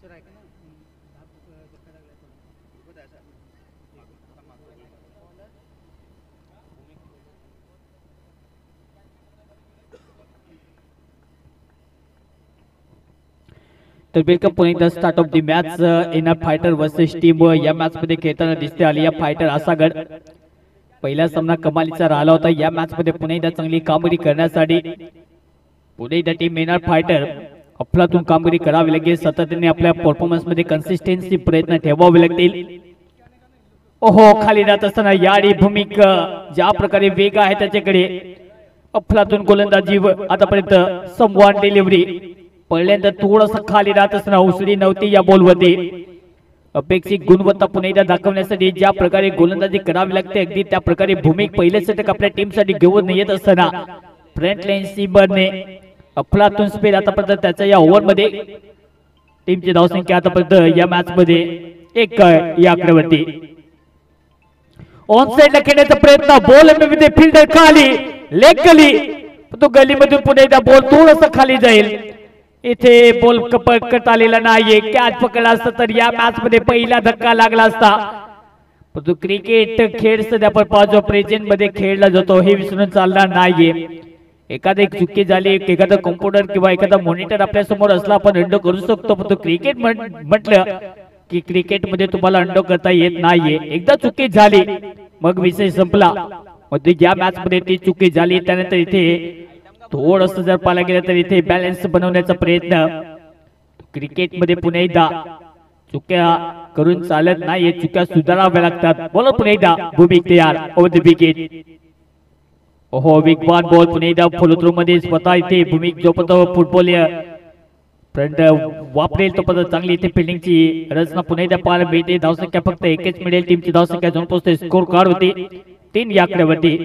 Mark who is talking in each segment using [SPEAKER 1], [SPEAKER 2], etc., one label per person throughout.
[SPEAKER 1] तर welcome Pune the start of the match in a fighter versus team या match मध्ये खेळताना दिसते आलिया फायटर आसागड पहिला सामना कमालीचा राहिला होता या मॅच मध्ये पुणे एकदा चांगली कामगिरी करण्यासाठी पुणे एकदा टीम येणार फायटर अफलातून कामगिरी करावी लागेल सातत्याने आपल्या परफॉर्मन्स मध्ये कन्सिस्टन्सी प्रयत्न ठेवावे लागतील ओहो खाली जात असताना याडी भूमिका ज्या प्रकारे वेग आहे त्याच्याकडे अफलातून गोलंदाजी आतापर्यंत संवाद डिलिव्हरी पहिल्यांदा थोडंसं खाली राहत असताना उसळी नव्हती या बॉलवरती अपेक्षित गुणवत्ता पुन्हा एकदा दाखवण्यासाठी ज्या प्रकारे गोलंदाजी करावी लागते अगदी त्या प्रकारे भूमिका पहिल्या षटक आपल्या टीमसाठी घेऊन येत असताना फ्रंट लाईन सीबरने अफलातून स्पेल आतापर्यंत त्याच्या या ओव्हरमध्ये टीमची धावसंख्या आतापर्यंत या मॅच मध्ये एक या आकड्यावरती ऑन साइडला खेळण्याचा प्रयत्न बॉल मध्ये फिल्डर खाली लेग गली तो गलीमधून पुन्हा एकदा बॉल थोडंसं खाली जाईल इथे बॉल पकडता आलेला नाहीये कॅच पकडला असता तर या मॅच मध्ये पहिला धक्का लागला असता परंतु क्रिकेट खेळ सध्या आपण पाहतो प्रेझेंट मध्ये खेळला जातो हे विसरून चालणार नाहीये एखादी चुकी झाली एखादा कॉम्प्युटर किंवा एखादा मॉनिटर आपल्या समोर असला आपण अंडो करू शकतो परंतु क्रिकेट म्हटलं की क्रिकेट मध्ये तुम्हाला अंडो करता येत नाहीये एकदा चुकी झाली मग विषय संपला मध्ये या मॅच मध्ये ती चुकी झाली त्यानंतर इथे थोडंसं जर पाहायला गेलं तर इथे बॅलन्स बनवण्याचा प्रयत्न क्रिकेट मध्ये पुन्हा एकदा चुक्या करून चालत नाही चुक्या सुधाराव्या लागतात बोला पुन्हा एकदा भूमिक तयार ओव्हर द विकेट ओहो वेगवान बॉल पुन्हा एकदा फॉलो थ्रू मध्ये स्वतः इथे भूमिक जोपर्यंत फुटबॉल फ्रंट वापरेल तोपर्यंत चांगली इथे फिल्डिंगची रचना पुन्हा एकदा पाहायला मिळते धावसंख्या फक्त एकच मिळेल टीमची धावसंख्या जाऊन पोहोचते स्कोर कार्ड होती 3 या आकड्यावरती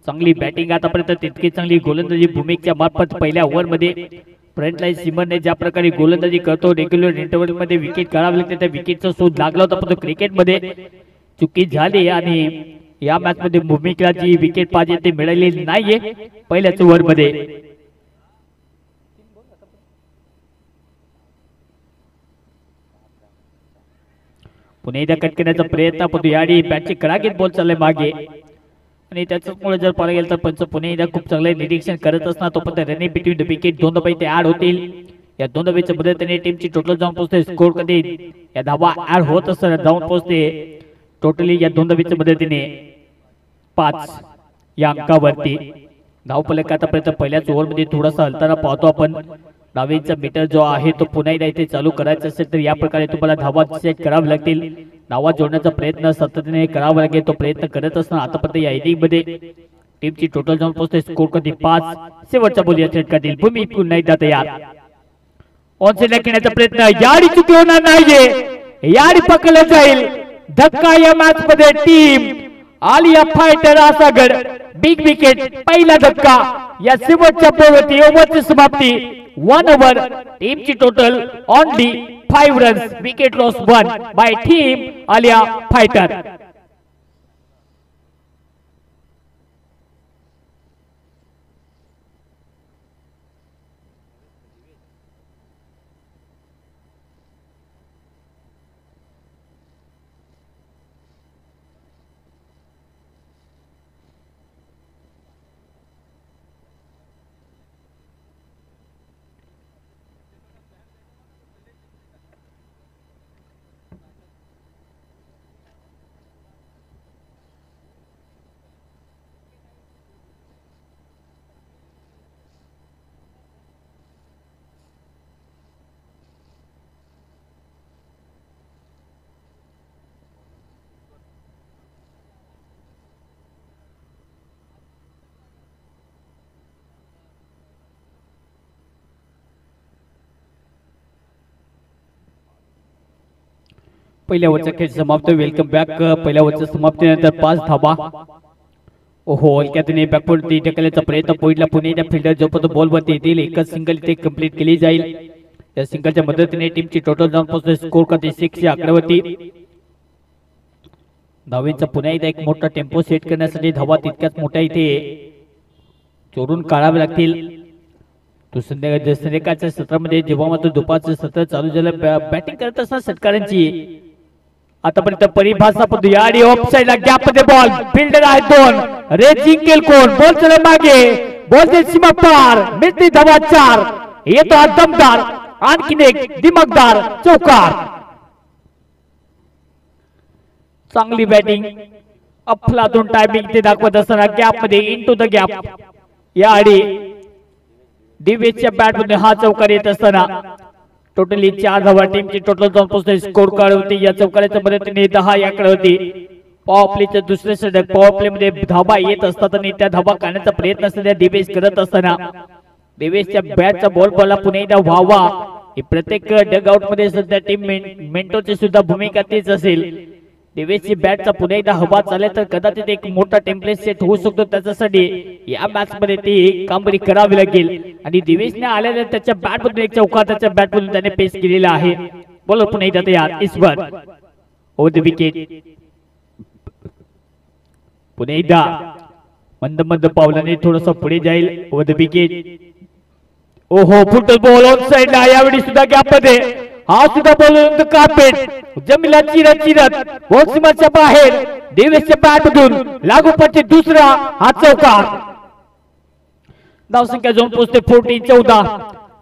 [SPEAKER 1] चांगली बॅटिंग आतापर्यंत तितकी चांगली गोलंदाजी भूमिकेच्या मार्फत पहिल्या ओव्हर मध्ये फ्रंट लाईन सिमरने ज्या प्रकारे गोलंदाजी करतो रेग्युलर इंटरव्हल मध्ये विकेट काढावी लागते त्या विकेटचा शोध लागला होता परंतु क्रिकेट मध्ये चुकी झाली आणि या मॅच मध्ये भूमिकेला जी विकेट पाहिजे ते मिळालेली नाहीये पहिल्याच ओव्हर मध्ये पुन्हा एकदा कट करण्याचा प्रयत्न परंतु याडी बॅटची कडाकीत बॉल चाललाय मागे आणि त्याच्यामुळे जर पाहायला गेलं तर पंच पुणे एकदा खूप चांगलं निरीक्षण करत असणार तोपर्यंत रनिंग बिटवीन द विकेट 2 धावा इथे ऍड होतील या 2 धावेच्या मदतीने टीमची टोटल जाऊन पोहोचते स्कोर कधी या धावा ऍड होत असताना जाऊन पोहोचते टोटली या 2 धावेच्या मदतीने 5 या अंकावरती धावफलक आतापर्यंत पहिल्याच ओव्हरमध्ये थोडासा हलताना पाहतो आपण धावेचा मीटर जो आहे तो पुन्हा एकदा इथे चालू करायचा असेल तर या प्रकारे तुम्हाला धावा सेट करावे लागतील धावा जोडण्याचा प्रयत्न सातत्याने करावा लागेल तो प्रयत्न करत असताना आतापर्यंत या इनिंग मध्ये टीमची टोटल जाऊन पोहोचते स्कोर कधी 5 शेवटच्या बोली षटकातील भूमी पुन्हा एकदा तयार ऑन साइडला खेळण्याचा प्रयत्न याडी चुकी होणार नाहीये याडी पकडला जाईल धक्का या मॅच मध्ये team Aliya fighter Asagad big wicket पहिला धक्का या शेवटच्या बॉलवरती ओव्हरची समाप्ती 1 ओव्हर टीमची total only 5 runs wicket loss 1 bye team Aliya fighter पहिल्या ओव्हरचा खेळ समाप्त वेलकम बॅक पहिल्या ओव्हरच्या समाप्तीनंतर 5 धावा ओहो हलक्यातून बॅकवर्ड ढकलण्याचा प्रयत्न पॉइंटला पुणे फिल्डर जोपर्यंत बॉलवरती येतील एकच सिंगल इथे कंप्लीट केली जाईल या सिंगलच्या मदतीने टीमची टोटल जाऊन पोहोचते स्कोर करते 6 या आकड्यावरती धावेंचा पुन्हा एकदा एक मोठा टेम्पो सेट करण्यासाठी धावा तितक्याच मोठ्या इथे चोरून काढावे लागतील तो संध्याकाळच्या सत्रामध्ये जेव्हा मात्र दुपारचं सत्र चालू झालं बॅटिंग करत असताना षटकारांची आतापर्यंत परिभाषा पद्धती आणि ऑफसाइडला गॅप मध्ये बॉल फिल्डर आहे दोन रेस जिंकेल कोण बॉल चला मागे बॉल सीमा पार मिळते धावा 4 येतो हा दमदार आणखीन एक दिमागदार चौकार चांगली बॅटिंग अफलातून टायमिंग ते दाखवत असताना गॅप मध्ये इनटू द गॅप या आडी दिवेशच्या बॅट मध्ये हा चौकार येत असताना टोटली 4 धावा टीमची टोटल जाऊन पोहोचते स्कोर कार्ड होती या चौकाराच्या मदतीने 10 याकडे होती पॉवर प्लेचे दुसरे षटक पॉवर प्ले मध्ये धावा येत असतात आणि त्या धावा काढण्याचा प्रयत्न सध्या दिवेश करत असताना दिवेशच्या बॅटचा बॉल बॉलला पुन्हा एकदा व्हावा ही प्रत्येक डगआउट मध्ये सध्या टीम मेंटोची सुद्धा भूमिका तीच असेल दिवेशची बॅटचा पुन्हा एकदा हवा चालेल तर कदाचित एक मोठा टेम्पलेट सेट होऊ शकतो त्याच्यासाठी या मॅच मध्ये ती कामगिरी करावी लागेल आणि दिवेशने आलेल्या त्याच्या बॅट मधून एक चौकार त्याच्या बॅट मधून त्याने पेश केलेला आहे बोल पुन्हा एकदा तयार ईश्वर ओव्हर द विकेट पुन्हा एकदा मंद मंद पावलाने थोडस पुढे जाईल ओव्हर द विकेट ओहो फुटबॉल बॉल ऑन साइडला यावेळी सुद्धा गॅप मध्ये हा सुद्धा बॉल कार्पेट जमीला चिरत बॉल सीमाच्या बाहेर दिवेशच्या बॅटमधून लागोपाठचे दुसरा हा चौकार धावसंख्या जाऊन पोहोचते 14-14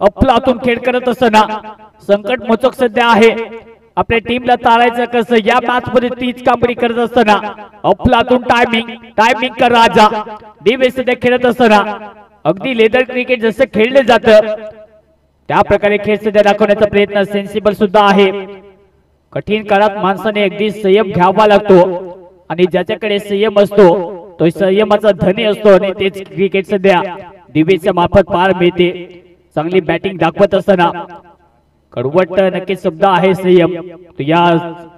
[SPEAKER 1] अफलातून खेळ करत असताना संकट मोचक सध्या आहे आपल्या टीमला ताळायचं कसं या मॅच मध्ये तीच कामगिरी करत असताना अफलातून टायमिंग का राजा दिवेश सध्या खेळत असताना अगदी लेदर क्रिकेट जसं खेळले जातं त्या प्रकारे खेळ सध्या दाखवण्याचा प्रयत्न सेन्सिबल सुद्धा आहे कठीण काळात माणसाने अगदी संयम घ्यावा लागतो आणि ज्याच्याकडे संयम असतो तो संयमाचा धनी असतो आणि तेच क्रिकेट सध्या दिवेशच्या मार्फत पार मिळते चांगली बॅटिंग दाखवत असताना कडवट नक्कीच शब्द आहे संयम तो या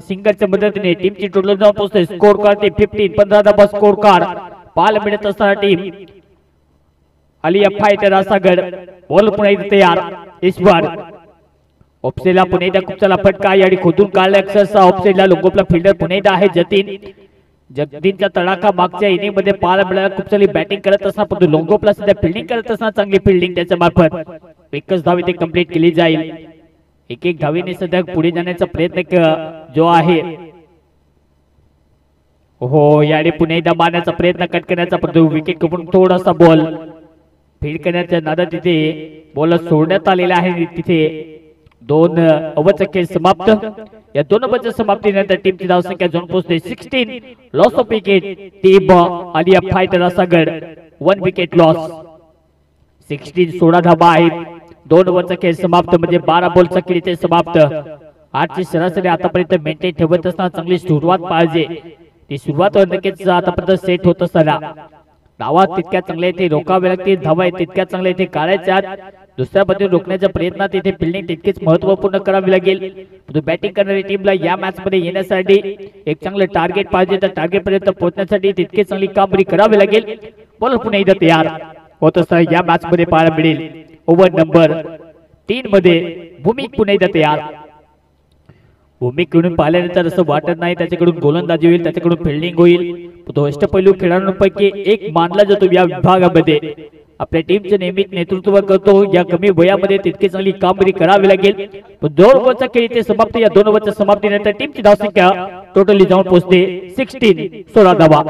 [SPEAKER 1] सिंगलच्या मदतीने टीमची टोटल जाऊन पोहोचते स्कोर कार्ड 15 धावा स्कोर कार्ड पाल मिळत असताना टीम आलिया फायटर आसागड बॉल पुन्हा एकदा तयार ईश्वर ऑफसाइडला पुन्हा एकदा कुपचाला फटका आणि खोदून काढला अक्षरशः ऑफसाइडला लोंगोपला फिल्डर पुन्हा एकदा आहे जतीनचा तडाखा मागच्या इनिंग मध्ये पाहायला मिळाला खूप चांगली बॅटिंग करत असताना परंतु लोंगोपला सध्या फिल्डिंग करत असताना चांगली फिल्डिंग त्याच्या मार्फत एकच धाव इथे कंप्लीट केली जाईल एक धावीने सध्या पुढे जाण्याचा प्रयत्न जो आहे हो याने पुन्हा एकदा मारण्याचा प्रयत्न कट करण्याचा परंतु विकेट कपून थोडासा बॉल फील्ड करण्याच्या नादात तिथे बॉल सोडण्यात आलेला आहे तिथे 2 ओव्हरचा खेळ समाप्त या 2 ओव्हरच्या समाप्तीनंतर टीमची धावसंख्या जाऊन पोहोचते 16 loss of wicket team Aliya fighter Asagad 1 wicket loss 16 धावा आहेत 2 ओव्हरचा खेळ समाप्त म्हणजे 12 बॉलचा खेळ इथे समाप्त 8ची सरासरी आतापर्यंत मेंटेन ठेवत असताना चांगली सुरुवात पाहिजे ती सुरुवात नक्कीच आतापर्यंत सेट होत असताना धावा तितक्या चांगल्या इथे रोखाव्या लागतील धावा तितक्या चांगल्या इथे काढायच्या दुसऱ्या बाजूने रोखण्याच्या प्रयत्नात इथे फिल्डिंग तितकीच महत्वपूर्ण करावी लागेल बॅटिंग करणारी टीमला या मॅच मध्ये येण्यासाठी एक चांगलं टार्गेट पाहिजे तर टार्गेट पर्यंत पोहोचण्यासाठी तितकी चांगली कामगिरी करावी लागेल बॉलर पुन्हा एकदा तयार होत असताना या मॅच मध्ये पाहायला मिळेल ओव्हर नंबर 3 मध्ये भूमिक पुन्हा एकदा तयार भूमिकडून पाहिल्यानंतर असं वाटत नाही त्याच्याकडून गोलंदाजी होईल त्याच्याकडून फिल्डिंग होईल तो अष्टपैलू खेळाडूंपैकी एक मानला जातो या विभागामध्ये आपल्या टीमचे नेहमीच नेतृत्व करतो या कमी वयामध्ये तितकी चांगली कामगिरी करावी लागेल 2 ओव्हरचा खेळ इथे समाप्त या 2 ओव्हरच्या समाप्तीनंतर टीमची धावसंख्या टोटली जाऊन पोहोचते 16 धावा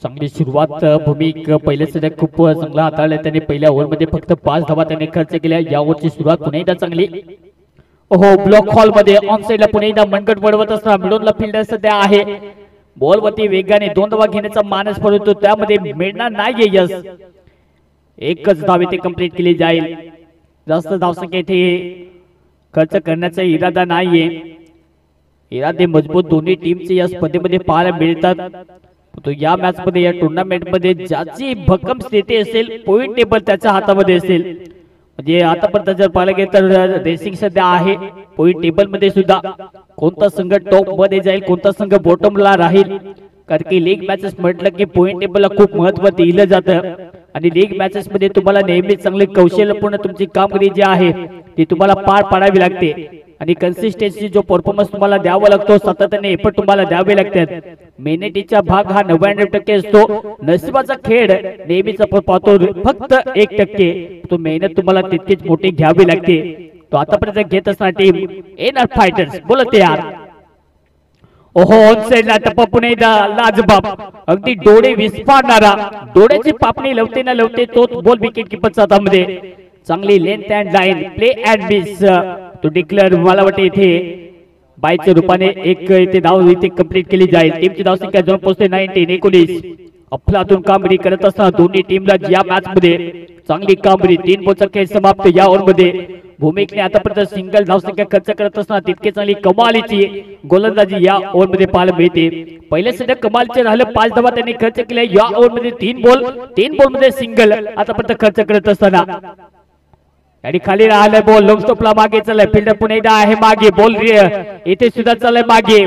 [SPEAKER 1] चांगली सुरुवात भूमिक पहिल्या सध्या खूप चांगला हाताळला त्याने पहिल्या ओव्हरमध्ये फक्त 5 धावा त्याने खर्च केल्या या ओव्हरची सुरुवात पुन्हा एकदा चांगली ओहो ब्लॉक हॉल मध्ये ऑन साइडला पुन्हा एकदा मनगट वळवत असताना मिडोनला फिल्डर सध्या आहे बॉल वरती वेगाने 2 धावा घेण्याचा मानस परंतु त्यामध्ये मिळणार नाहीये यस एकच धाव इथे कंप्लीट केली जाईल जास्त धावसंख्या इथे खर्च करण्याचा इरादा नाहीये इरादे मजबूत दोन्ही टीमचे या स्पर्धेमध्ये पाहायला मिळतात तो या मॅच मध्ये या टुर्नामेंट मध्ये ज्याची भक्कम स्थिती असेल पॉइंट टेबल त्याच्या हातामध्ये असेल म्हणजे आतापर्यंत जर पाहिलं गेलं तर रेसिंग सध्या आहे पॉइंट टेबल मध्ये सुद्धा कोणता संघ टॉप मध्ये जाईल कोणता संघ बॉटमला राहील कारण की लीग मॅचेस म्हटलं की पॉइंट टेबलला खूप महत्त्व दिलं जातं आणि लीग मॅचेस मध्ये तुम्हाला नेहमी चांगले कौशल्यपूर्ण तुमची कामगिरी जी आहे ती तुम्हाला पार पाडावी लागते आणि कन्सिस्टन्सी जो परफॉर्मन्स तुम्हाला द्यावा लागतो सातत्याने एफर्ट तुम्हाला द्यावे लागतात मेहनतीचा भाग हा 99% असतो नशिबाचा खेळ नेहमीच आपण पाहतो फक्त 1% तो मेहनत तुम्हाला तितकीच मोठी घ्यावी लागते तो आतापर्यंत घेत असणारी टीम एनआर फायटर्स बोलत यार ओहो ऑनसाइडला टप्पा पुन्हा एकदा लाजबाब अगदी डोळे विस्फारणारा डोळ्याची पापणी लवते ना लवते तो बॉल विकेट कीपरच्या हातामध्ये चांगली length and line play and miss तो डिक्लेअर मला वाटते इथे बायच्या रूपाने एक इथे धाव इथे कंप्लीट केली जाईल टीमची धावसंख्या जाऊन पोहोचते 19 अफलातून कामगिरी करत असताना दोन्ही टीमला या मॅच मध्ये चांगली कामगिरी 3 बॉलचा खेळ समाप्त या ओव्हरमध्ये भूमिकने आतापर्यंत सिंगल धावसंख्या खर्च करत असताना तितके चांगली कमालीची गोलंदाजी या ओव्हरमध्ये पाहायला मिळते पहिल्या सध्या कमालचे राहिले 5 धावा त्यांनी खर्च केले या ओव्हरमध्ये 3 बॉल मध्ये सिंगल आतापर्यंत खर्च करत असताना आणि खाली राहिलाय बॉल लॉंग स्टॉपला मागे चाललाय फिल्डर पुन्हा एकदा आहे मागे बॉल इथे सुद्धा चाललाय मागे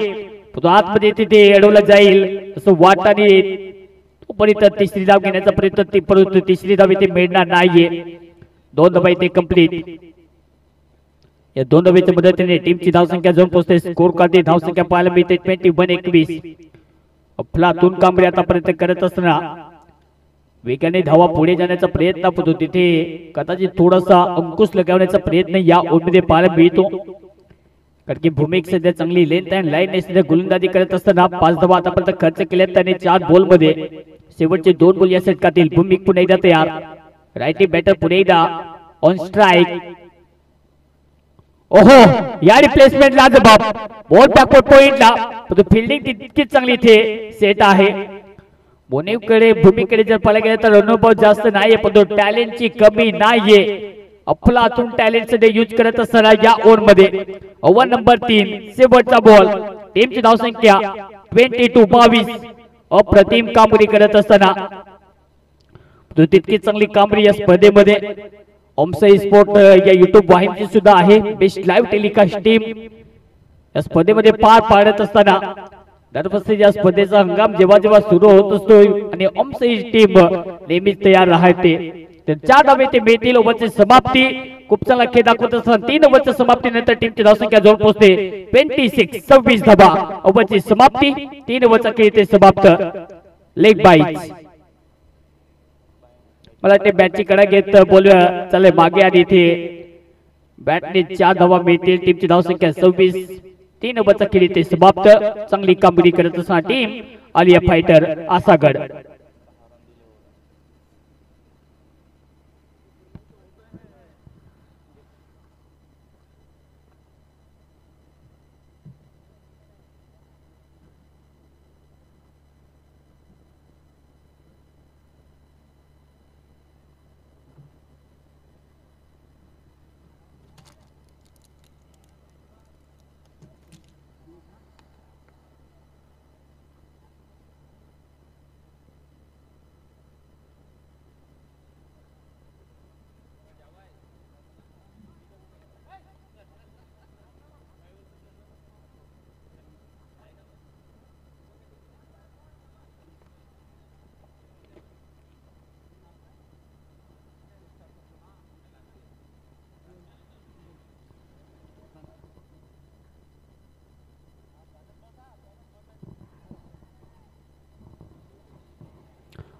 [SPEAKER 1] तो आतमध्ये तिथे अडवला जाईल असं वाटाने तोपर्यंत तिसरी धाव घेण्याचा प्रयत्न परंतु तिसरी धाव इथे मिळणार नाहीये 2 धावा इथे कंप्लीट या 2 धावेच्या मदतीने टीमची धावसंख्या जाऊन पोहोचते स्कोर कार्ड धावसंख्या पाहायला मिळते 21 अफलातून कामगिरी आतापर्यंत करत असताना वेगाने धावा पुढे जाण्याचा प्रयत्न होतो तिथे कदाचित थोडासा अंकुश लगावण्याचा प्रयत्न या ओव्हरमध्ये पाहायला मिळतो कारण की भूमिक सध्या चांगली लेंथ अँड लाईन सध्या गोलंदाजी करत असताना 5 धावा आतापर्यंत खर्च केल्यात त्याने 4 बॉल मध्ये शेवटचे 2 बॉल या षटकातील भूमिक पुन्हा एकदा तयार राईटी बॅटर पुन्हा एकदा ऑन स्ट्राइक ओहो या रिप्लेसमेंटला जबाब बॉल बॅकवर्ड पॉइंटला फिल्डिंग तितकीच चांगली इथे सेट आहे बोनेवकडे भूमिकडे जर पाहायला गेलं तर अनुभव जास्त नाहीये पण तो टॅलेंटची कमी नाहीये अफलातून टॅलेंट सध्या यूज करत असताना या ओव्हर मध्ये ओव्हर नंबर 3 शेवटचा बॉल टीमची धावसंख्या 22 अप्रतिम कामगिरी करत असताना तो तितकी चांगली कामगिरी या स्पर्धेमध्ये ओमसाई स्पोर्ट या युट्यूब वाहिनीची सुद्धा आहे बेस्ट लाईव्ह टेलिकास्ट टीम या स्पर्धेमध्ये पार पाडत असताना दरवर्षी या स्पर्धेचा हंगाम जेव्हा जेव्हा सुरू होत असतो आणि ओमसाई टीम नेहमीच तयार राहते तर 4 धावे ते मिळतील ओव्हरची समाप्ती खूप चांगला खेळ दाखवत असताना 3 ओव्हरच्या समाप्तीनंतर टीमची धावसंख्या जाऊन पोहोचते 26 धावा ओव्हरची समाप्ती 3 ओव्हरचा खेळ ते समाप्त लेग बाईट मला ते बॅटची कडा घेत बोलूया चले मागे आणि इथे बॅटने 4 धावा मिळतील टीमची धावसंख्या 26 3 ओव्हरचा खेळ ते समाप्त चांगली कामगिरी करत असताना टीम आलिया फायटर आसागड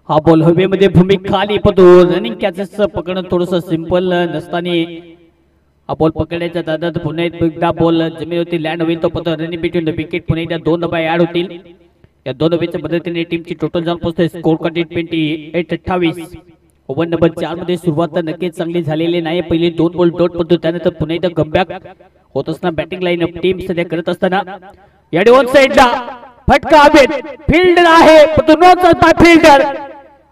[SPEAKER 1] हा बॉल हवेमध्ये भूमिक खाली पण रनिंग कॅचेस पकडणं थोडंसं सिंपल नसताना हा बॉल पकडण्याच्या दादात पुन्हा एकदा बॉल जमिनीवरती लँड होईल तो पत्र रनिंग बिटवीन द विकेट पुन्हा एकदा 2 धावा ऍड होतील या 2 धावेच्या मदतीने टीमची टोटल जाऊन पोहोचते स्कोर कार्ड 28 ओव्हर नंबर 4 मध्ये सुरुवात तर नक्कीच चांगली झालेली नाही पहिली 2 बॉल डॉट पडतो त्यानंतर पुन्हा एकदा कमबॅक होत असताना बॅटिंग लाईन अप टीम सध्या करत असताना या ऑन साइडला फटका हवेत फील्डर आहे पण तो नॉट बाय फील्डर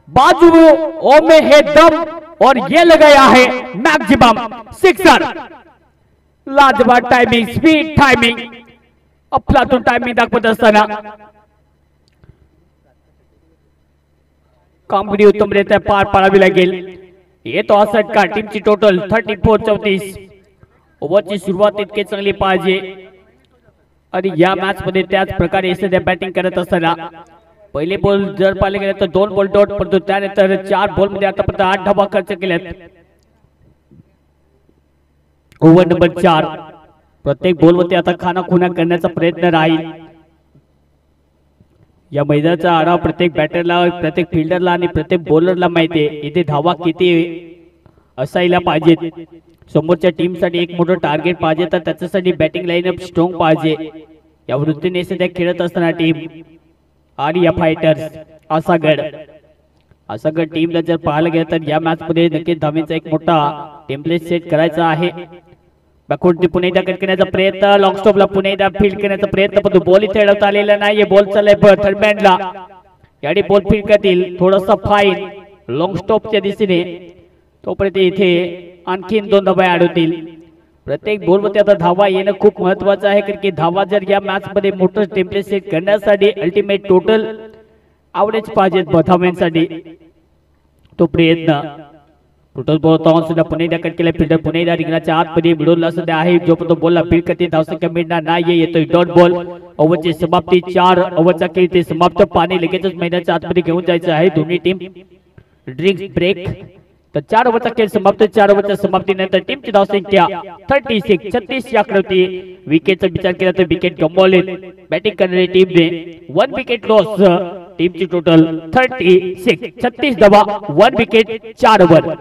[SPEAKER 1] बाजू में है दम और ये लगाया है मैक्सिमम सिक्सर लाजवाब टाइमिंग स्पीड टाइमिंग अफलातून टाइमिंग दाखवत असताना कामगिरी उत्तमरित्या पार पाडावी लागेल येतो हा षटकार टीमची टोटल 34 ओव्हरची सुरुवात इतकी चांगली पाहिजे आणि या मॅच मध्ये त्याच प्रकारे सध्या बॅटिंग करत असताना पहिले बॉल जर पाहिले गेले तर 2 बॉल डॉट, परंतु त्यानंतर 4 बॉल मध्ये आतापर्यंत 8 धावा खर्च केल्यात. Over number 4. प्रत्येक बॉल वरती आता खानाखुणा करण्याचा प्रयत्न राहील. या मैदानाचा आढावा प्रत्येक बॅटरला, प्रत्येक फिल्डरला आणि प्रत्येक बॉलरला माहिती आहे इथे धावा किती असायला पाहिजेत. समोरच्या टीम साठी एक मोठं टार्गेट पाहिजे, तर त्याच्यासाठी बॅटिंग लाईनअप स्ट्रॉंग पाहिजे. या वृत्तीने सध्या खेळत असताना टीम आणि या फायटर्स आसागड टीमला जर पाहायला गेलं तर या मॅच मध्ये नक्कीच धावेचा एक मोठा टेम्पलेट सेट करायचा आहे. बॅकवर्ड पुणे एकदा कट करण्याचा प्रयत्न, लॉंग स्टॉपला पुणे एकदा फील्ड करण्याचा प्रयत्न, पण बॉल इथे अडवता आलेला नाहीये. बॉल चाललाय थर्ड मॅनला, याडी बॉल फील्ड करतील. थोडासा फाईन लॉंग स्टॉपच्या दिशेने, तोपर्यंत इथे आणखीन 2 धावा अडवतील. प्रत्येक बॉलवरती आता धावा येणं खूप महत्वाचं आहे, कारण की धावा जर या मॅच मध्ये मोठं टेम्पलेट सेट करण्यासाठी अल्टिमेट टोटल आवडेच पाहिजेत धाव्यांसाठी. तो प्रयत्न टोटल बॉल होता सुद्धा पुणे एकदा कट केला. फिल्डर पुणे एकदा रिंगणाच्या आतमध्ये मिडोलला सध्या आहे, जो पण तो बॉलला फील्ड करते. धावसंख्या मिळणार नाही, येतोय डॉट बॉल. ओव्हरची समाप्ती, 4 ओव्हरचा खेळ ते समाप्त. पाणी लगेचच मैदानाच्या आतमध्ये घेऊन जायचं आहे. दोन्ही टीम ड्रिंक्स ब्रेक. तर 4 ओव्हरचा खेळ समाप्त. 4 ओव्हरच्या समाप्तीनंतर टीमची धावसंख्या 36 36 या आकृती. विकेटचा विचार केला तर विकेट गमावले बॅटिंग करणारी टीमने. 1 विकेट लॉस. टीमची टोटल 36 36 धावा, 1 विकेट, 4 ओव्हर.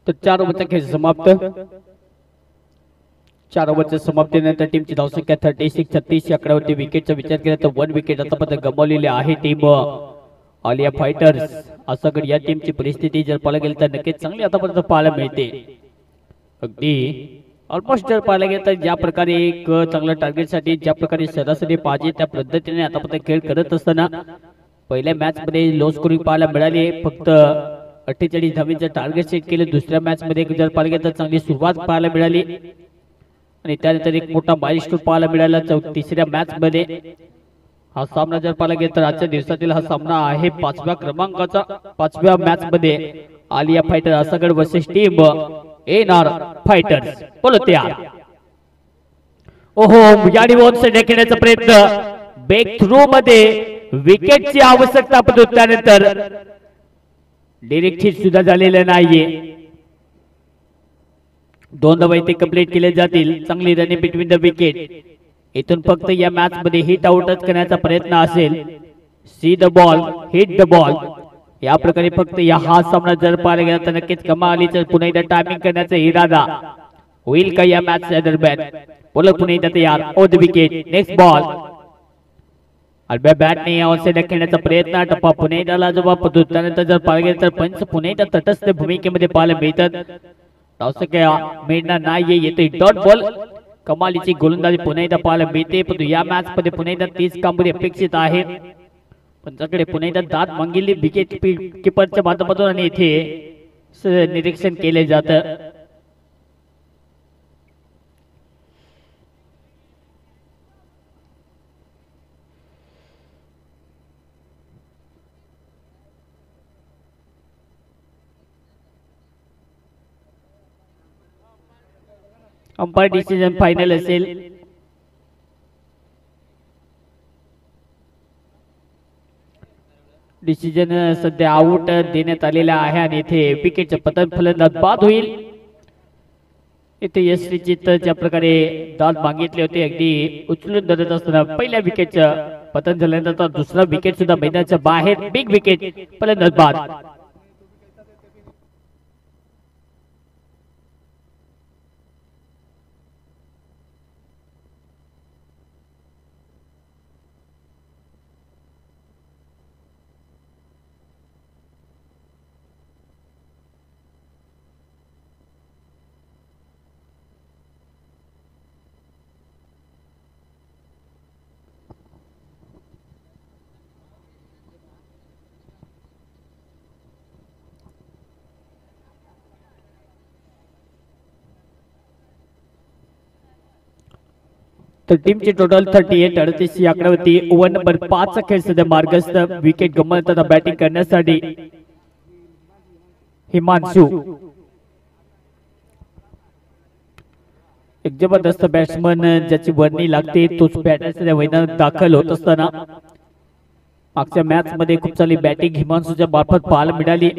[SPEAKER 1] तर 4 ओव्हरचा खेळ समाप्त. 4 ओव्हरच्या समाप्तीनंतर टीमची धावसंख्या 36 36 या आकड्यावरती. विकेटचा विचार केला तर 1 विकेट आतापर्यंत गमावलेली आहे टीम आलिया फायटर्स. आसागड या टीमची परिस्थिती जर पाहायला गेली तर नक्कीच चांगली आतापर्यंत पाहायला मिळते. अगदी ऑलमोस्ट जर पाहायला गेलं तर ज्या प्रकारे एक चांगल्या टार्गेटसाठी ज्या प्रकारे सरासरी पाहिजे त्या पद्धतीने आतापर्यंत खेळ करत असताना पहिल्या मॅच मध्ये लो स्कोरिंग पाहायला मिळाली. फक्त 48 धावांचं टार्गेट सेट केले. दुसऱ्या मॅच मध्ये जर पाहायला गेलं तर चांगली सुरुवात पाहायला मिळाली आणि त्यानंतर एक मोठा माइलस्टोन पाहायला मिळाला. तिसऱ्या मॅच मध्ये हा सामना जर पाहायला गेला तर आजच्या दिवसातील हा सामना आहे 5व्या क्रमांकाचा. 5व्या मॅच मध्ये Aliya fighter Asagad versus team NR fighters. बोलो तयार. ओहो, याडी वन साइड खेळण्याचा प्रयत्न. ब्रेक थ्रू मध्ये विकेटची आवश्यकता पडतो. त्यानंतर डायरेक्ट हिट सुद्धा झालेलं नाहीये. 2 धावा इथे कंप्लीट केले जातील. चांगली रनिंग बिटवीन द विकेट. इथून फक्त या मॅच मध्ये हिट आउटच करण्याचा प्रयत्न असेल. See the ball, hit the ball. या प्रकारे फक्त हा सामना जर पाहायला गेला तर नक्कीच कमालीचं पुन्हा एकदा टायमिंग करण्याचा इरादा होईल का या मॅच दरम्यान. बोला पुन्हा एकदा तयार. On the wicket, next ball. अल्ब्या बॅटने ऑनसाइड खेळण्याचा प्रयत्न. टप्पा पुन्हा एकदा जबाब पडतो. त्यानंतर जर पाहायला गेलं तर पंच पुन्हा एकदा तटस्थ भूमिकेमध्ये पाहायला मिळतात. धावसंख्या मिळणार नाहीये. येतोय डॉट बॉल. कमालीची गोलंदाजी पुन्हा एकदा पाहायला मिळते. परंतु या मॅच मध्ये पुन्हा एकदा 30 कामगिरी अपेक्षित आहे. पंचाकडे पुन्हा एकदा दाद मागितली विकेट किपरच्या माध्यमातून आणि इथे निरीक्षण केले जातं. अंपायर डिसिजन फायनल असेल. डिसिजन सध्या आउट देण्यात आलेला आहे आणि इथे विकेटचे पतन फलंदाज बाद होईल. इथे यशस्वीचित ज्या प्रकारे दाद मागितले होते अगदी उचलून धरत असताना पहिल्या विकेटचं पतन झाल्यानंतर दुसरा विकेट सुद्धा मैदानाच्या बाहेर बिग विकेट फलंदाज बाद. तर टीमची टोटल 38 38 ही आकडावरती ओव्हर नंबर 5 चा खेळ सध्या मार्गस्थ. विकेट गमावताना बॅटिंग करण्यासाठी हिमांशू एक जबरदस्त बॅट्समन ज्याची वर्णी लागते तोच बॅटर सध्या मैदानात दाखल होत असताना मागच्या मॅच मध्ये खूप चांगली बॅटिंग हिमांशूच्या मार्फत पाहायला मिळाली.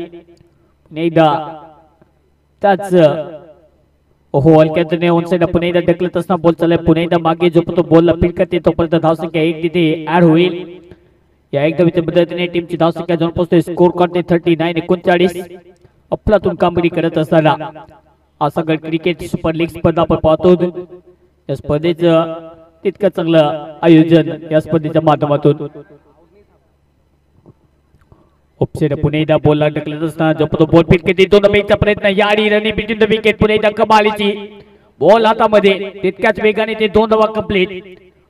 [SPEAKER 1] एकदा त्याच हलक्याने ऑन साइड पुन्हा एकदा ढकलत असताना बॉल चाललाय. पुन्हा एकदा मागे जो बॉलला फील्ड करते तोपर्यंत धावसंख्या 1 तिथे ऍड होईल. या एकदा पद्धतीने टीमची धावसंख्या जाऊन पोहोचते. स्कोर करते 39 39. अफलातून कामगिरी करत असताना आसागड क्रिकेट सुपर लीग स्पर्धा आपण पाहतो. या स्पर्धेचं तितकं चांगलं आयोजन या स्पर्धेच्या माध्यमातून. ऑफसाइड पुन्हा एकदा बॉलला ढकलत असताना जो बॉल फील्ड करते दोन बेचा प्रयत्न याडी रनिंग बिटवीन द विकेट. पुन्हा एकदा कमालीची बॉल हातामध्ये तितक्याच वेगाने ते 2 धावा कंप्लीट.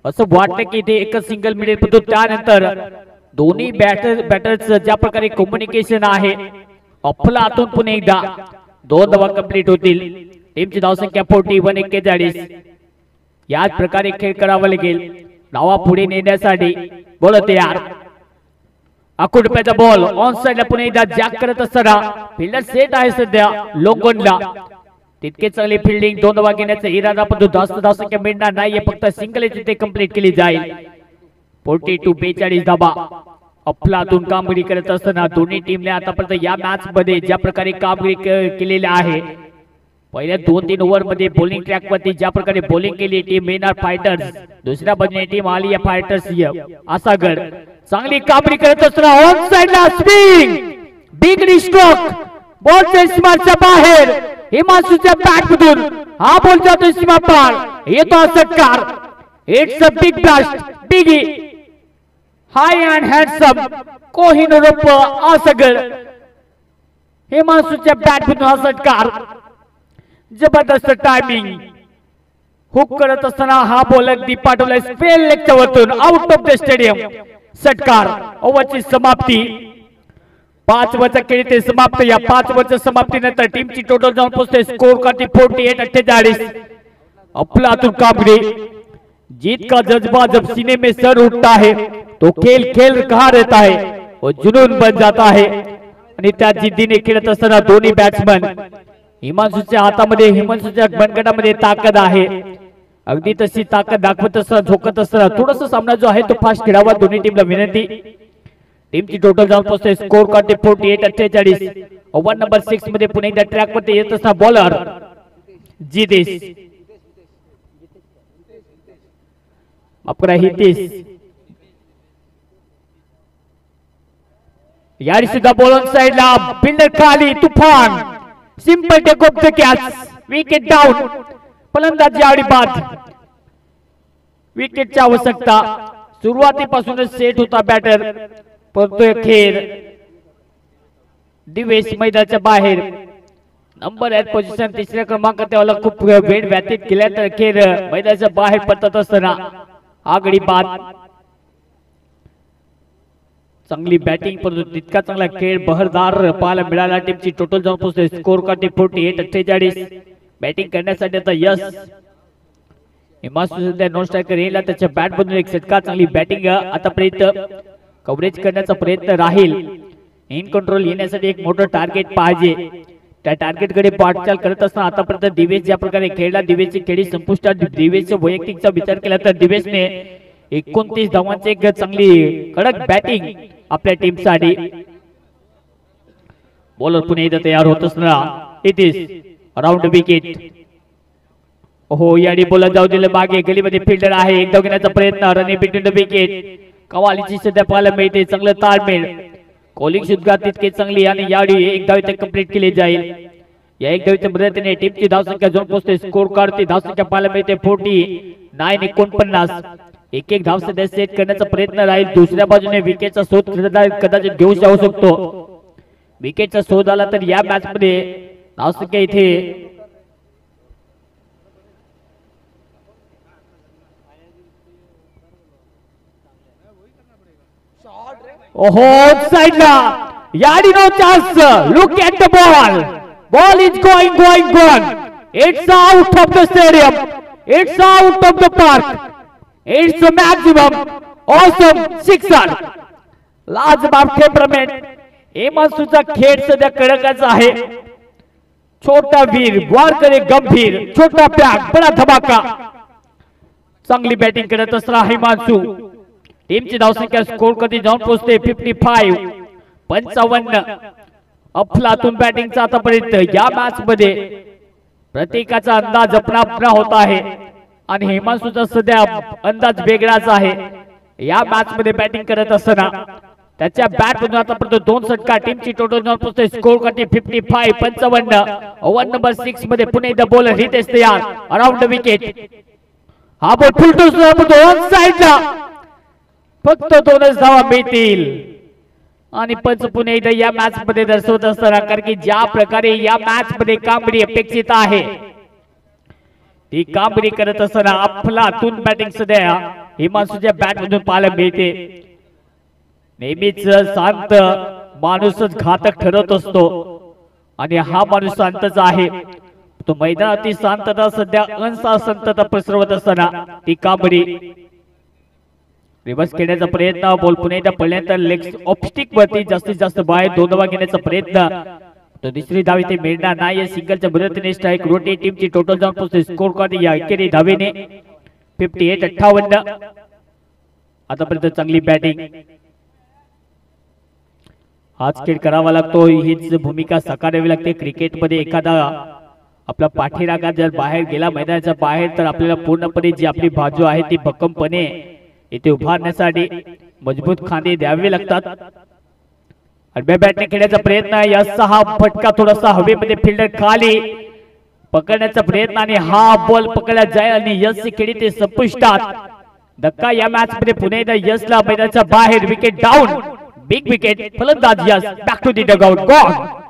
[SPEAKER 1] असं वाटतं की ते एकच सिंगल मिळेल परंतु त्यानंतर दोन्ही बॅटर्स ज्या प्रकारे कम्युनिकेशन आहे अफलातून पुन्हा एकदा 2 धावा कंप्लीट होतील. टीमची धावसंख्या 41 41. याच प्रकारे खेळ करावा लागेल. धावा पुढे नेण्यासाठी बॉल तयार. अकुड रुपयाचा बॉल ऑन साइडला पुन्हा एकदा जॅक करत असताना फिल्डर सेट आहे सध्या लोंगोनला. तितके चांगली फिल्डिंग 2 धावा घेण्याचा इरादा परंतु जास्त धावसंख्या मिळणार नाहीये. फक्त सिंगल तिथे कंप्लीट केली जाईल. 42 42 धावा. अफलातून कामगिरी करत असताना दोन्ही टीमने आतापर्यंत या मॅच मध्ये ज्या प्रकारे कामगिरी केलेली आहे पहिल्या 2-3 ओव्हर मध्ये बॉलिंग ट्रॅक वरती ज्या प्रकारे बॉलिंग केली टीम मेनार फायटर्स. दुसऱ्या बाजूने टीम आली या फायटर्स आसागड चांगली कामगिरी करत असताना ऑन साइडला स्विंग बिग रिस्ट्रोक बॉलच्या सीमाच्या बाहेर हिमांशूच्या बॅट मधून हा बॉल जातो सीमा पार. येतो षटकार. It's a big blast big high and handsome Kohinoor Asagad. हिमांशूच्या बॅट मधून हा षटकार. जबरदस्त टायमिंग हुक करत असताना हा बॉल अगदी पाठवलाय स्पेल लेगच्या वरतून आउट ऑफ द स्टेडियम. षटकार. ओव्हरची समाप्ती. 5 ओव्हरचा खेळ ते समाप्त. या 5 ओव्हरच्या समाप्तीनंतर टीमची टोटल जाऊन पोहोचते स्कोर करते 48 48. अफलातून कामगिरी. जीत का जज्बा जब सीने में सर उठता है तो खेल खेल कहा रहता है वो जुनून बन जाता है. आणि त्या जिद्दीने खेळत असताना दोन्ही बॅट्समन हिमांशूच्या हातामध्ये हिमांशूच्या मनगटामध्ये ताकद आहे. अगदी तशी ताकद दाखवत असताना झोकत असताना थोडासा सामना जो आहे तो फास्ट खेळावा दोन्ही टीमला विनंती. टीमची टोटल जाऊन पोहोचते स्कोर करते 48 48. ओव्हर नंबर 6 मध्ये पुन्हा एकदा ट्रॅक वरती येत असताना बॉलर जितेश आपला हितेश यारी सुद्धा बॉल ऑन साइडला बिल्डर खाली तुफान simple take of the catch. Wicket down. फलंदाजी आवडी बाद. विकेटची आवश्यकता सुरुवातीपासूनच सेट होता बॅटर परंतु खेळ दिवेश मैदानाच्या बाहेर. नंबर 8 पोझिशन 3ऱ्या क्रमांकावर खूप वेळ व्यतीत केल्यानंतर खेळ मैदानाच्या बाहेर पडत असताना आगडी बाद. चांगली बॅटिंग परंतु तितका चांगला खेळ बहरदार पाहायला मिळाला. टीमची टोटल जाऊन पोहोचते स्कोर काठी 48-48. बॅटिंग करण्यासाठी आता यश हिमांशू सध्या नॉन स्ट्रायकर येईल. त्याच्या बॅट मधून एक षटकार. चांगली बॅटिंग आतापर्यंत. कव्हरेज करण्याचा प्रयत्न राहील. इन कंट्रोल येण्यासाठी एक मोठं टार्गेट पाहिजे. त्या टार्गेटकडे वाटचाल करत असताना आतापर्यंत दिवेश ज्या प्रकारे खेळला, दिवेशची खेळी संपुष्टात. दिवेशच्या वैयक्तिकचा विचार केला तर दिवेशने 29 धावांची एक चांगली कडक बॅटिंग आपल्या टीमसाठी. बॉलर पुन्हा एकदा तयार होत असताना इट इज अराउंड विकेट. हो याडी बोला जाऊ दिलं मागे. गलीमध्ये फिल्डर आहे. एक धाव घेण्याचा प्रयत्न. Running between the wicket. कवालीची सध्या पाहायला मिळते. चांगलं ताळमेळ. कॉलिंग सुद्धा तितके चांगली आणि याडी एक धाव इथे कंप्लीट केली जाईल. या एक धावीच्या मदतीने टीमची धावसंख्या जाऊन पोहोचते स्कोर काढते. धावसंख्या पाहायला मिळते 49-49. एक धाव सध्या सेट करण्याचा प्रयत्न राहील. दुसऱ्या बाजूने विकेटचा शोध कदाचित घेऊ शकतो. विकेटचा शोध आला तर या मॅच मध्ये धावसंख्या इथे साइडला याडी. No chance. Look at the ball. Ball is going. It's out of the stadium. It's out of the park. It's a maximum awesome sixer. लाजवाब टेम्परमेंट. हिमांशूचा खेळ सध्या कडकच आहे. छोटा वीर वारकरी गंभीर. छोटा पॅक बडा धमाका. चांगली बॅटिंग करत असला हिमांशू. टीमची धावसंख्या स्कोर कधी जाऊन पोहोचते 55. अफलातून बॅटिंगचा आतापर्यंत या मॅच मध्ये प्रत्येकाचा अंदाज अपना होत आहे आणि हिमांशूचा सध्या अंदाज वेगळाच आहे. या मॅच मध्ये बॅटिंग करत असताना त्याच्या बॅट मधून आतापर्यंत 2 षटकार. टीमची टोटल जाऊन पोहोचते स्कोर काठी 55. ओव्हर नंबर 6 मध्ये पुणे द बॉलर हितेश तयार. Around wicket. हा बॉल फुलटो ऑन साइडला. फक्त 2च धावा मिळतील आणि पंच पुणे एकदा या मॅच मध्ये दर्शवत असताना कारण की ज्या प्रकारे या मॅच मध्ये कामगिरी अपेक्षित आहे ती कामगिरी करत असताना अफलातून बॅटिंग सध्या हिमांशूच्या बॅट मधून पाहायला मिळते. नेहमीच शांत माणूसच घातक ठरत असतो आणि हा माणूस शांतच आहे. तो मैदानातील शांतता सध्या अशांतता पसरवत असताना ती कामगिरी. रिव्हर्स खेळण्याचा प्रयत्न. बॉल पुन्हा एकदा पडल्यानंतर लेग ऑफस्टिक वरती जास्तीत जास्त बाहेर 2 धावा घेण्याचा प्रयत्न. तो दुसरी धाव इथे मिळणार नाही. सिंगलच्या मदतीने स्ट्राइक. रोटी टीमची टोटल जाऊन पोहोचते स्कोर कार्ड या एकेरी धावेने 58-58. आतापर्यंत चांगली बॅटिंग. हाच खेळ करावा लागतो. हीच भूमिका साकारावी लागते क्रिकेटमध्ये. एखादा आपला पाठीरागा जर बाहेर गेला मैदानाच्या बाहेर तर आपल्याला पूर्णपणे जी आपली बाजू आहे ती भक्कमपणे इथे उभारण्यासाठी मजबूत खांदे द्यावे लागतात. आडव्या बॅटने खेळण्याचा प्रयत्न. याचा हा फटका थोडासा हवेमध्ये फिल्डर खाली पकडण्याचा प्रयत्न आणि हा बॉल पकडला जाईल आणि यशची खेळी ते संपुष्टात. धक्का या मॅच मध्ये पुन्हा एकदा यशला मैदानाच्या बाहेर. Wicket down. Big wicket. फलंदाज Yash back to the dugout. Gone.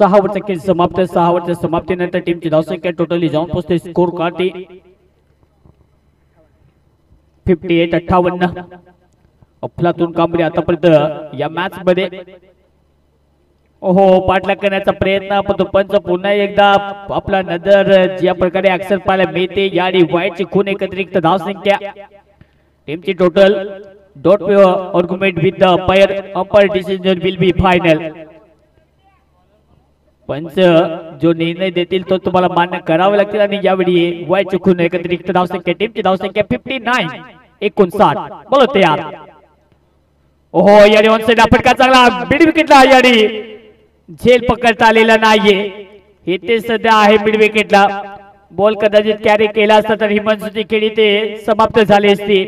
[SPEAKER 1] सहा ओव्हरचा खेळ समाप्त. 6 ओव्हरच्या समाप्तीनंतर टीमची धावसंख्या टोटली जाऊन पोहोचते स्कोर काठी 58-58. अफलातून कामगिरी आतापर्यंत या मॅच मध्ये. ओहो पाठलाग करण्याचा प्रयत्न पण तो पंच पुन्हा एकदा आपला नजर ज्या प्रकारे ऍक्शन पाहायला मिळते. याडी वाईटची खून एकत्रित धावसंख्या. टीमची total dot argument with the umpire decision will be final. पंच जो निर्णय देतील तो तुम्हाला मान्य करावा लागतील आणि यावेळी वाय चुकून एकत्रित धावसंख्या टीमची धावसंख्या 59 59 बोलो तयार. ओहो याने ऑन साइड फटका चांगला मिड विकेटला याने झेल पकडता आलेला नाहीये. इथे सध्या आहे मिड विकेटला. बॉल कदाचित कॅरी केला असता तर हिमांशूची खेळी ते समाप्त झाली असती.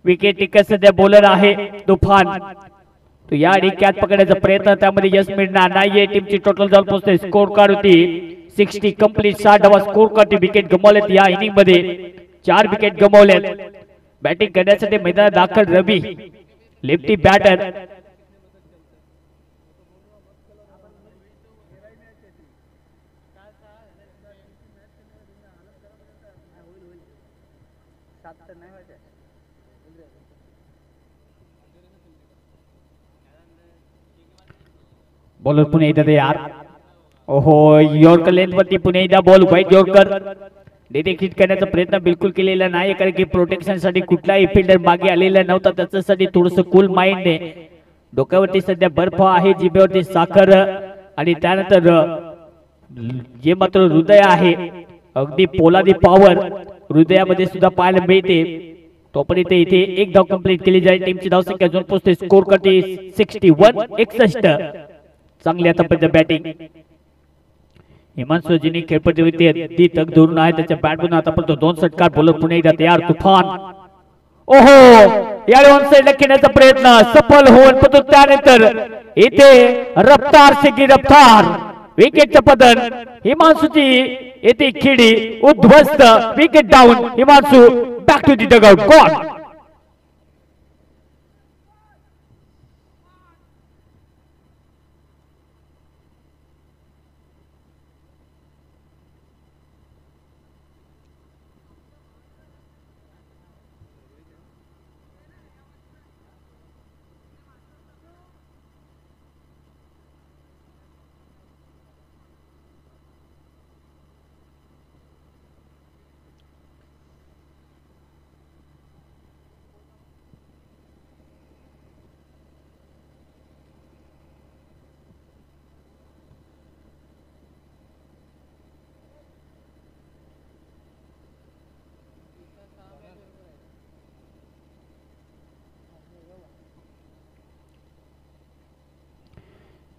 [SPEAKER 1] विकेट टिकत सध्या बॉलर आहे तुफान. तो या कॅच पकडण्याचा प्रयत्न त्यामध्ये यश मिळणार नाहीये. टीमची टोटल जाऊन पोहोचते स्कोर कार्ड होती 60 कंप्लीट. 60 धावा स्कोर कार्ड. विकेट गमावलेत या इनिंग मध्ये 4 विकेट गमावलेत. बॅटिंग करण्यासाठी मैदानात दाखल रवी लेफ्टी बॅटर. बॉलर पुन्हा एकदा यार. ओहो यॉर्कर लेंथ वरती पुन्हा एकदा ball wide yorker. Direct hit करण्याचा प्रयत्न बिलकुल केलेला नाही कारण की प्रोटेक्शन साठी कुठलाही फिल्डर मागे आलेला नव्हता. त्याच्यासाठी थोडस कूल माइंडने डोक्यावरती सध्या बर्फ आहे, जिभेवरती साखर आणि त्यानंतर जे मात्र हृदय आहे अगदी पोलादी पॉवर हृदयामध्ये सुद्धा पाहायला मिळते. तोपर्यंत इथे एक धाव कंप्लीट केली जाईल. टीमची धावसंख्या अजून पोहोचते स्कोर करते 61 61. चांगली आतापर्यंत बॅटिंग हिमांशूजींनी खेळपट्टीवरती अगदी तग धरून आहे. त्याच्या बॅटमधून आतापर्यंत 2 षटकार. बॉलर पुन्हा एकदा तयार तुफान. ओहो यावेळी ऑन साइडला खेळण्याचा प्रयत्न सफल होऊन परंतु त्यानंतर इथे रफ्तार से रफ्तार विकेटचं पतन. हिमांशूची येथे खेळी उद्ध्वस्त. Wicket down. Himanshu back to the dugout. Gone.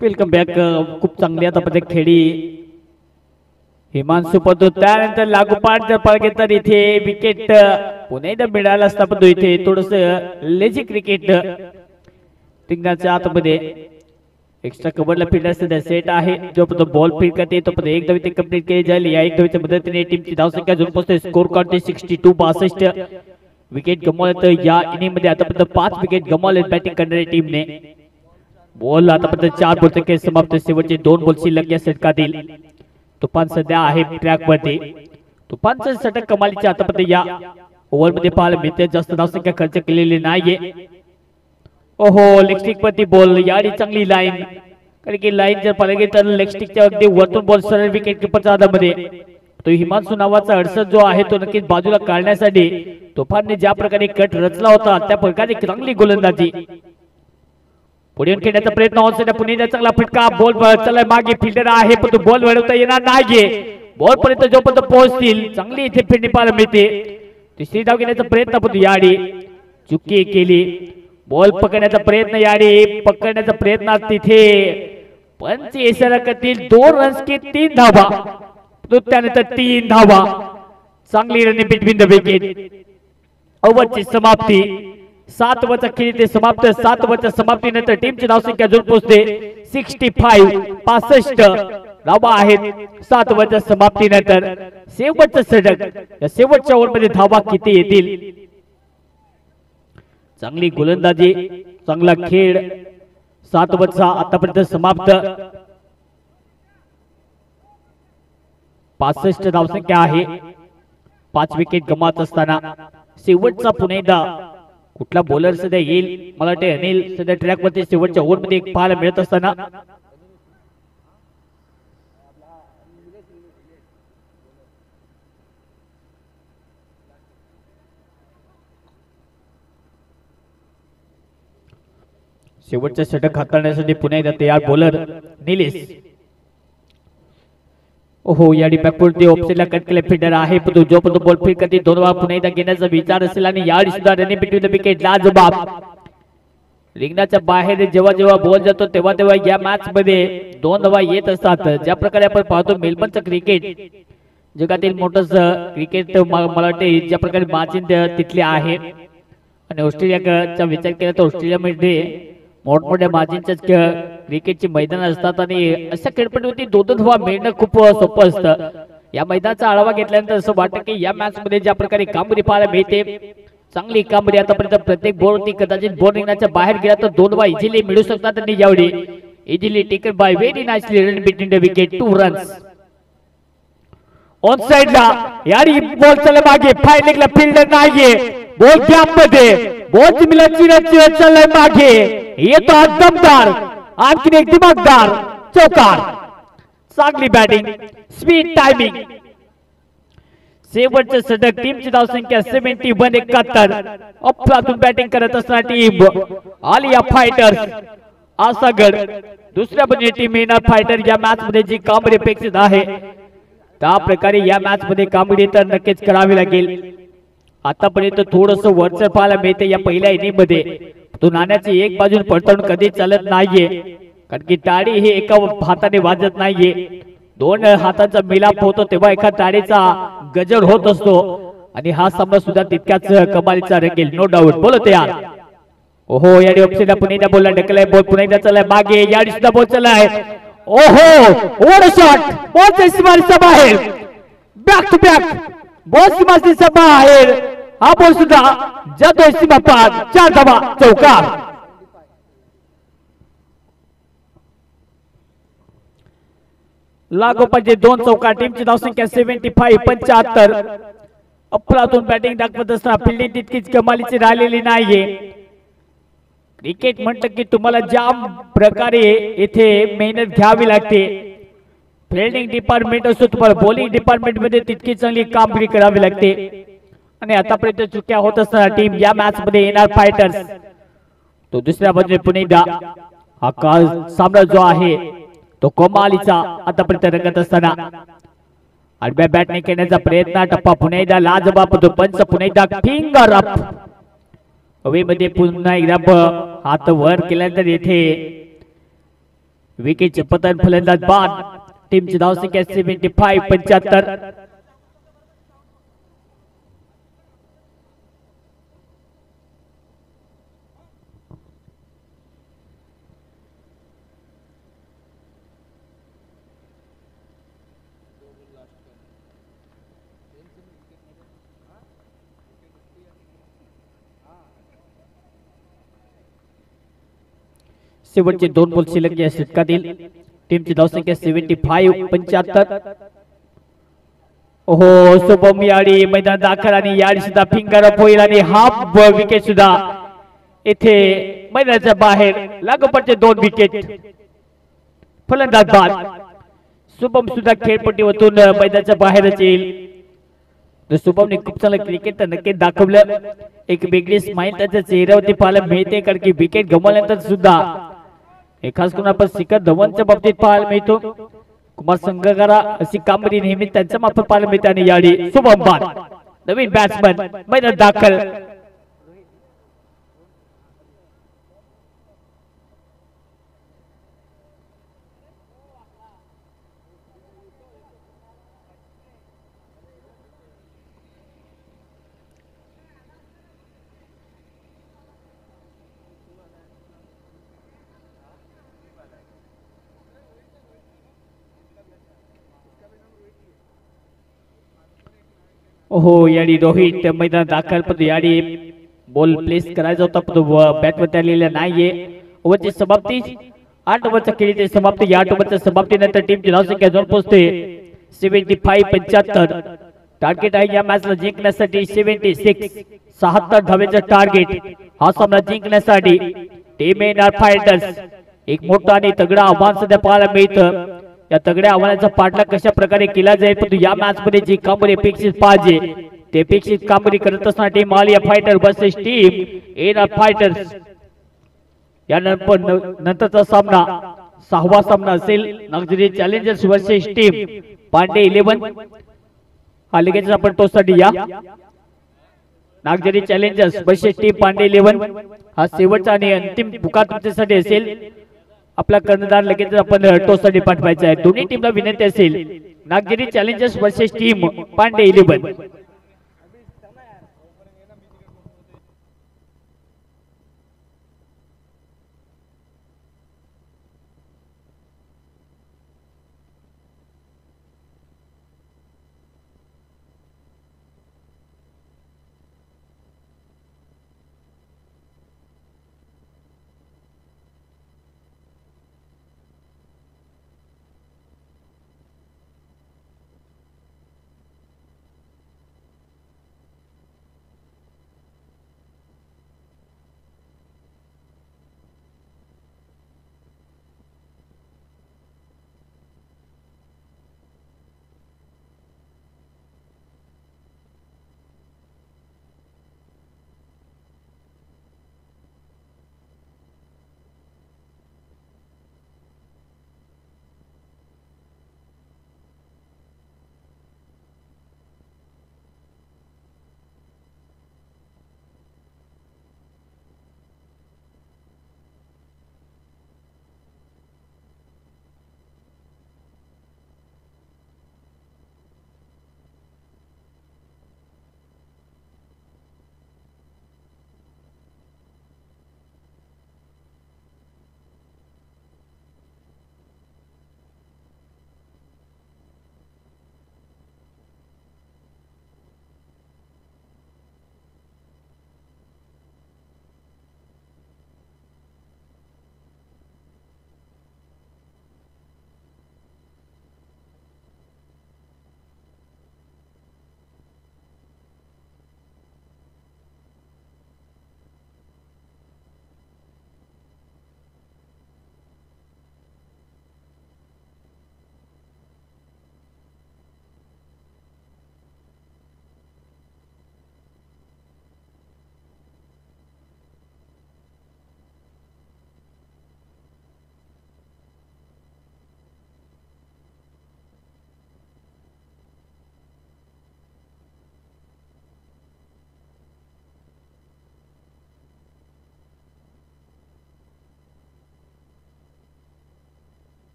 [SPEAKER 1] Welcome back. खूप चांगली आता खेळी हिमांशू पद्धत. त्यानंतर लागोपाठ जर पाहिजे तर इथे विकेट पुन्हा एकदा मिळाला असता पण इथे थोडस लेझी क्रिकेट टिंगनाच्या आतमध्ये एक्स्ट्रा कव्हरला फिल्डर सध्या सेट आहे. जो पण बॉल फील्ड करते तो पण एक धाव कंप्लीट केली जाईल. या एक धावीच्या मदतीने टीमची धावसंख्या अजून पोहोचते स्कोर कार्ड 62 62. विकेट गमावले या इनिंग मध्ये आतापर्यंत 5 विकेट गमावले बॅटिंग करणाऱ्या टीमने. बॉल आतापर्यंत 4 बॉल समाप्त. शेवटचे 2 बॉल शिल्लक या षटकातील. तुफान सध्या आहे ट्रॅक वरती. तुफानचं षटक कमालीच्या आतापर्यंत या ओव्हर मध्ये पाहायला मिळते. जास्त धावसंख्या खर्च केलेली नाहीये. ओहो लेग स्टिक वरती बॉल. याडी चांगली लाईन कारण की लाईन जर पाहिलं गेलं तर लेग स्टिकच्या अगदी वरतून बॉल सरळ विकेट किपरच्या हातामध्ये. तो हिमांशू नावाचा अडसर जो आहे तो नक्कीच बाजूला काढण्यासाठी तुफानने ज्या प्रकारे कट रचला होता त्या प्रकारे चांगली गोलंदाजी. पुढे खेळण्याचा प्रयत्न ऑन पुणे चांगला फटका. बॉल चला मागे फिल्डर आहे पण तो बॉल वळवता येणार नाहीये. बॉल पर्यंत जोपर्यंत पोहोचतील चांगली इथे फिरणी पाहायला मिळते. तिसरी धाव घेण्याचा प्रयत्न पण याडी चुकी केली. बॉल पकडण्याचा प्रयत्न याडी पकडण्याचा प्रयत्न तिथे पंच इशारा करतील 2 रन्स की 3 धावा. त्यानंतर 3 धावा. चांगली रनिंग बिटवीन द विकेट. ओव्हरची समाप्ती 7 वरचा खेळ ते समाप्त. 7 वरच्या समाप्तीनंतर टीमची धावसंख्या अजून पोहोचते 65 65 धावा आहेत. 7 वरच्या समाप्तीनंतर शेवटचं षटक. या शेवटच्या ओव्हरमध्ये धावा किती येतील. चांगली गोलंदाजी चांगला खेळ. 7 वरचा आतापर्यंत समाप्त. 65 धावसंख्या आहे. 5 विकेट गमावत असताना शेवटचा पुन्हा एकदा कुठला बॉलर सध्या येईल. मला वाटते अनिल सध्या ट्रॅक वरती शेवटच्या ओव्हर मध्ये एक पाहायला मिळत असताना शेवटचं षटक हाताळण्यासाठी पुन्हा एकदा तयार बॉलर निलेश. ओहो या बॅकवरती ऑप्शनला कट केले फिल्डर आहे पण जो पण बॉल फील्ड करते दोन वेळा पुन्हा एकदा घेण्याचा विचार असेल आणि याडी सुद्धा रनिंग बिटवीन द विकेट लाजबाब रिंगणाच्या बाहेर जेव्हा जेव्हा बॉल जातो तेव्हा तेव्हा या मॅच मध्ये दोन धावा येत असतात। ज्या प्रकारे आपण पाहतो मेलबर्नचं क्रिकेट जगातील मोठं क्रिकेट मला वाटते ज्या प्रकारे मार्जिन तिथले आहे आणि ऑस्ट्रेलियाचा विचार केला तर ऑस्ट्रेलियामध्ये मोठमोठ्या मार्जिनच्या क्रिकेटची मैदान असतात आणि अशा खेळपट्टीवरती दोन धावा मिळणं खूप सोपं असतं। या मैदानाचा आढावा घेतल्यानंतर असं वाटतं की या मॅच मध्ये ज्या प्रकारे कामगिरी पाहायला मिळते चांगली कामगिरी आतापर्यंत प्रत्येक बॉलवरती कदाचित बॉल रिंगणाच्या बाहेर गेला तर दोन धावा इझिली मिळू शकतात आणि यावेळी easily taken by very nicely run between the wicket 2 runs on साइडला यारी बॉल चला मागे फायलिंगला फिल्डर नाहीये बॉल गॅप मध्ये बॉल चिमला चाललाय मागे येतो दमदार आणखी एक दिमागदार चौकार चांगली बॅटिंग स्पीड टायमिंग शेवटचं षटक टीमची धावसंख्या 71-71 अफलातून बॅटिंग करत असणारी टीम आलिया फायटर्स आसागड दुसऱ्या बाजूने टीम येणार फायटर या मॅच मध्ये जी कामगिरी अपेक्षित आहे त्या प्रकारे या मॅच मध्ये कामगिरी तर नक्कीच करावी लागेल। आतापर्यंत थोडस वरचढ पाहायला मिळते या पहिल्या इनिंग मध्ये तो नाण्याची एक बाजून पडताळून कधी चालत नाहीये कारण की टाळी ही एका हाताने वाजत नाहीये दोन हातांचा मिलाप होतो तेव्हा एका टाळीचा गजर होत असतो आणि हा सामना सुद्धा तितक्याच कमालीचा रंगेल नो डाऊट बोलत यार। ओहो याडी ऑप्शनला पुन्हा बोलला ढकलाय बॉल पुन्हा एकदा चाललाय मागे याडी सुद्धा बॉल चाललाय ओहो ओव्हर शॉट बॉल सीमारेषा बाहेर बॅक टू बॅक बॉल सीमारेषा बाहेर हा बॉल सुद्धा जातोय सीमा पार 4 धावा चौकार लागोपाठचे 2 चौकार टीमची धावसंख्या 75-75 अफलातून बॅटिंग दाखवत असताना फिल्डिंग तितकीच कमालीची राहिलेली नाहीये। क्रिकेट म्हणतं की तुम्हाला ज्या प्रकारे येथे मेहनत घ्यावी लागते फिल्डिंग डिपार्टमेंट असो तुम्हाला बॉलिंग डिपार्टमेंट मध्ये तितकी चांगली कामगिरी करावी लागते आणि आतापर्यंत चुक्या होत असताना टीम या मॅच मध्ये येणार फायटर्स तो दुसऱ्या बाजूने पुन्हा एकदा हा काल सामना जो आहे तो कमालीचा आतापर्यंत रंगत असताना आडव्या बॅटने खेळण्याचा प्रयत्न टप्पा पुन्हा एकदा लाजबाब तो पंच पुन्हा एकदा फिंगर अप हवेमध्ये पुन्हा एकदा हात वर केल्यानंतर येथे विकेटचे पतन फलंदाज बाद टीमची धावसंख्या 75-75 शेवटचे 2 बॉल शिल्लक या षटकातील टीमची धावसंख्या 75-75 ओहो शुभम याडी मैदान दाखल आणि याडी सुद्धा फिंगर अप होईल आणि हाफ विकेट सुद्धा येथे मैदानाच्या बाहेर लागोपाठचे 2 विकेट फलंदाज बाद शुभम सुद्धा खेळपट्टीवरून मैदानाच्या बाहेरच येईल। तर शुभमने खूप चांगलं क्रिकेट तर नक्कीच दाखवलं एक वेगळी स्माइल त्याच्या चेहऱ्यावरती पाहायला मिळते कारण की विकेट गमावल्यानंतर सुद्धा खास करून आपण शिखर धवनच्या बाबतीत पाहायला मिळतो कुमार संगकारा अशी कामगिरी नेहमी त्यांच्या मार्फत पाहायला मिळते आणि याडी शुभम बाद नवीन बॅट्समन मैदानात दाखल ओहो याडी रोहित मैदान दाखल पण याडी बॉल प्लेस करायचा होता पण बॅट वरती आलेला नाहीये। ओव्हरची समाप्ती 8 ओव्हरच्या खेळीची समाप्ती या 8 ओव्हरच्या समाप्तीनंतर टीमची धावसंख्या जाऊन पोहोचते 75-75 टार्गेट आहे या मॅचला जिंकण्यासाठी 76 धावेचं टार्गेट हा सामना जिंकण्यासाठी टीम येणार फायटर्स एक मोठा आणि तगडा आव्हान सध्या पाहायला मिळतं। या तगड्या आव्हानाचा पाठलाग कशा प्रकारे केला जाईल परंतु या मॅच मध्ये जी कामगिरी अपेक्षित पाहिजे ते अपेक्षित कामगिरी करत असणारी team Aliya fighter versus team AR fighters या नंतरचा सामना 6वा सामना असेल Nagzari challengers versus team Pande 11. हा लगेच आपण टॉससाठी या. Nagzari challengers versus team Pande 11. हा शेवटचा आणि अंतिम पुकार तुमच्यासाठी असेल. आपला कर्णधार लगेच आपण टॉससाठी पाठवायचा आहे. दोन्ही टीमला विनंती असेल Nagzari challengers versus team Pande 11.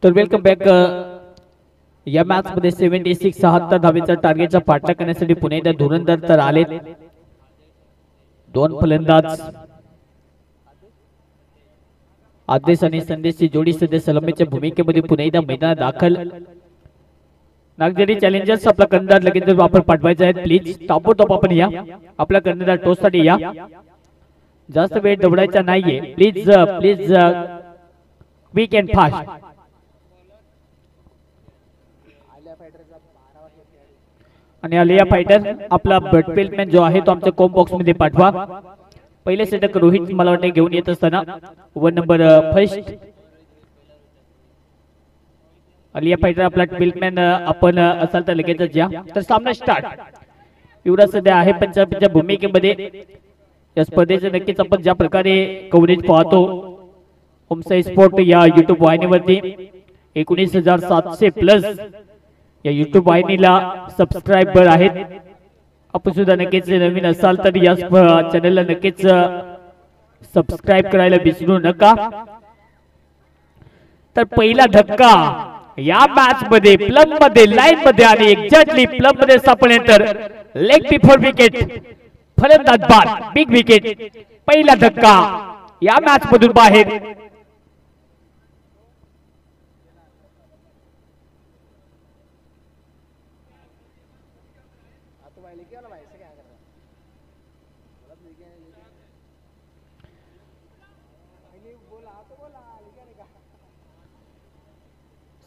[SPEAKER 1] तर वेलकम बॅक. या मॅच मध्ये 76 धावेचा टार्गेटचा पाठलाग करण्यासाठी पुणे एकदा धुरंधर तर आले. दोन फलंदाज आदेश आणि संदेशची जोडी सध्या सलामीच्या भूमिकेमध्ये पुणे एकदा मैदानात दाखल. नागझरी चॅलेंजर्स आपला कर्णधार लगेच वापर पाठवायचा आहे. प्लीज ताबडतोब आपण या. आपला कर्णधार टॉस साठी या. जास्त वेळ दवडायचा नाहीये. Please please quick and fast. आणि आलिया फायटर आपला बॅटफील्डमॅन जो आहे तो आमच्या कॉम बॉक्स मध्ये पाठवा. पहिले षटक रोहित मला वाटते घेऊन येत असताना 1 नंबर फर्स्ट आलिया फायटर आपला फील्डमॅन आपण असाल तर लगेचच या. तर सामना स्टार्ट. युवराज सध्या आहे पंचायतच्या भूमिकेमध्ये. या स्पर्धेचे नक्कीच आपण ज्या प्रकारे कव्हरेज पाहतो होमसाई स्पोर्ट या युट्यूब वाहिनीवरती 19,700 प्लस या युट्यूब वाहिनीला सबस्क्रायबर आहेत. आपण सुद्धा नक्कीच नवीन असाल तर या चॅनलला नक्कीच सबस्क्राइब करायला विसरू नका. तर पहिला धक्का या मॅच मध्ये प्लम मध्ये लाईन मध्ये आणि एक्झॅक्टली प्लम मध्ये सापडल्यानंतर लेग बिफोर विकेट फलंदाज बाद बिग विकेट. पहिला धक्का या मॅच मधून बाहेर.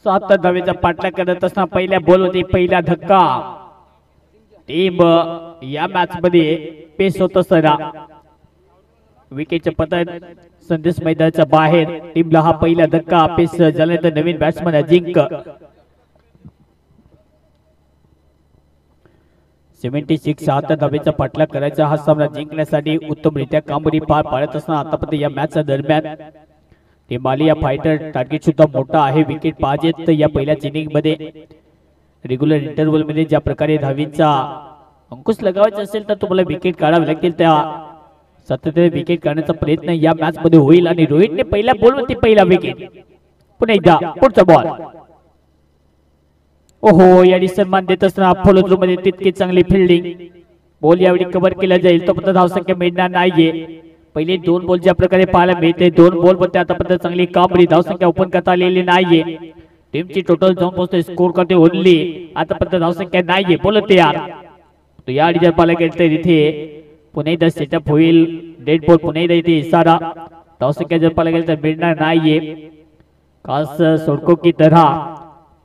[SPEAKER 1] सात धावेचा पाठलाग करत असताना पहिल्या बॉल होती पहिला धक्का टीम या मॅच मध्ये पेस होत असताना विकेटचे पतन संदेश मैदानाच्या बाहेर टीमला हा पहिला धक्का पेस झाल्यानंतर नवीन बॅट्समन अजिंक 76 7 धावेचा पाठलाग करायचा हा सामना जिंकण्यासाठी उत्तमरित्या कामगिरी पार पाडत असताना आतापर्यंत या मॅचच्या दरम्यान टीम आलिया फायटर टार्गेट सुद्धा मोठा आहे विकेट पाहिजेत या पहिल्या इनिंग मध्ये रेग्युलर इंटरव्हल मध्ये ज्या प्रकारे धावींचा अंकुश लगावायचा असेल तर तुम्हाला विकेट काढावे लागतील त्या सातत्याने विकेट काढण्याचा प्रयत्न या मॅच मध्ये होईल आणि रोहितने पहिल्या बॉलवरती पहिला विकेट पुन्हा एकदा पुढचा बॉल ओहो याडी सन्मान देत असताना फॉलो मध्ये तितकी चांगली फिल्डिंग बॉल यावेळी कव्हर केला जाईल तो पण धावसंख्या मिळणार नाहीये पहिले दोन बॉल ज्या प्रकारे पाहायला मिळते दोन बॉल मध्ये आतापर्यंत चांगली कामगिरी धावसंख्या ओपन करता आलेली नाहीये टीमची टोटल जाऊन पोहोचते स्कोर करते ओनली आतापर्यंत धावसंख्या नाहीये बोलत यार तो याडी जर पाहायला गेलं तर इथे पुन्हा एकदा सेटअप होईल डेड बॉल पुन्हा एकदा इथे इशारा धावसंख्या जर पाहायला गेलं तर मिळणार नाहीये खास सोडको की तरह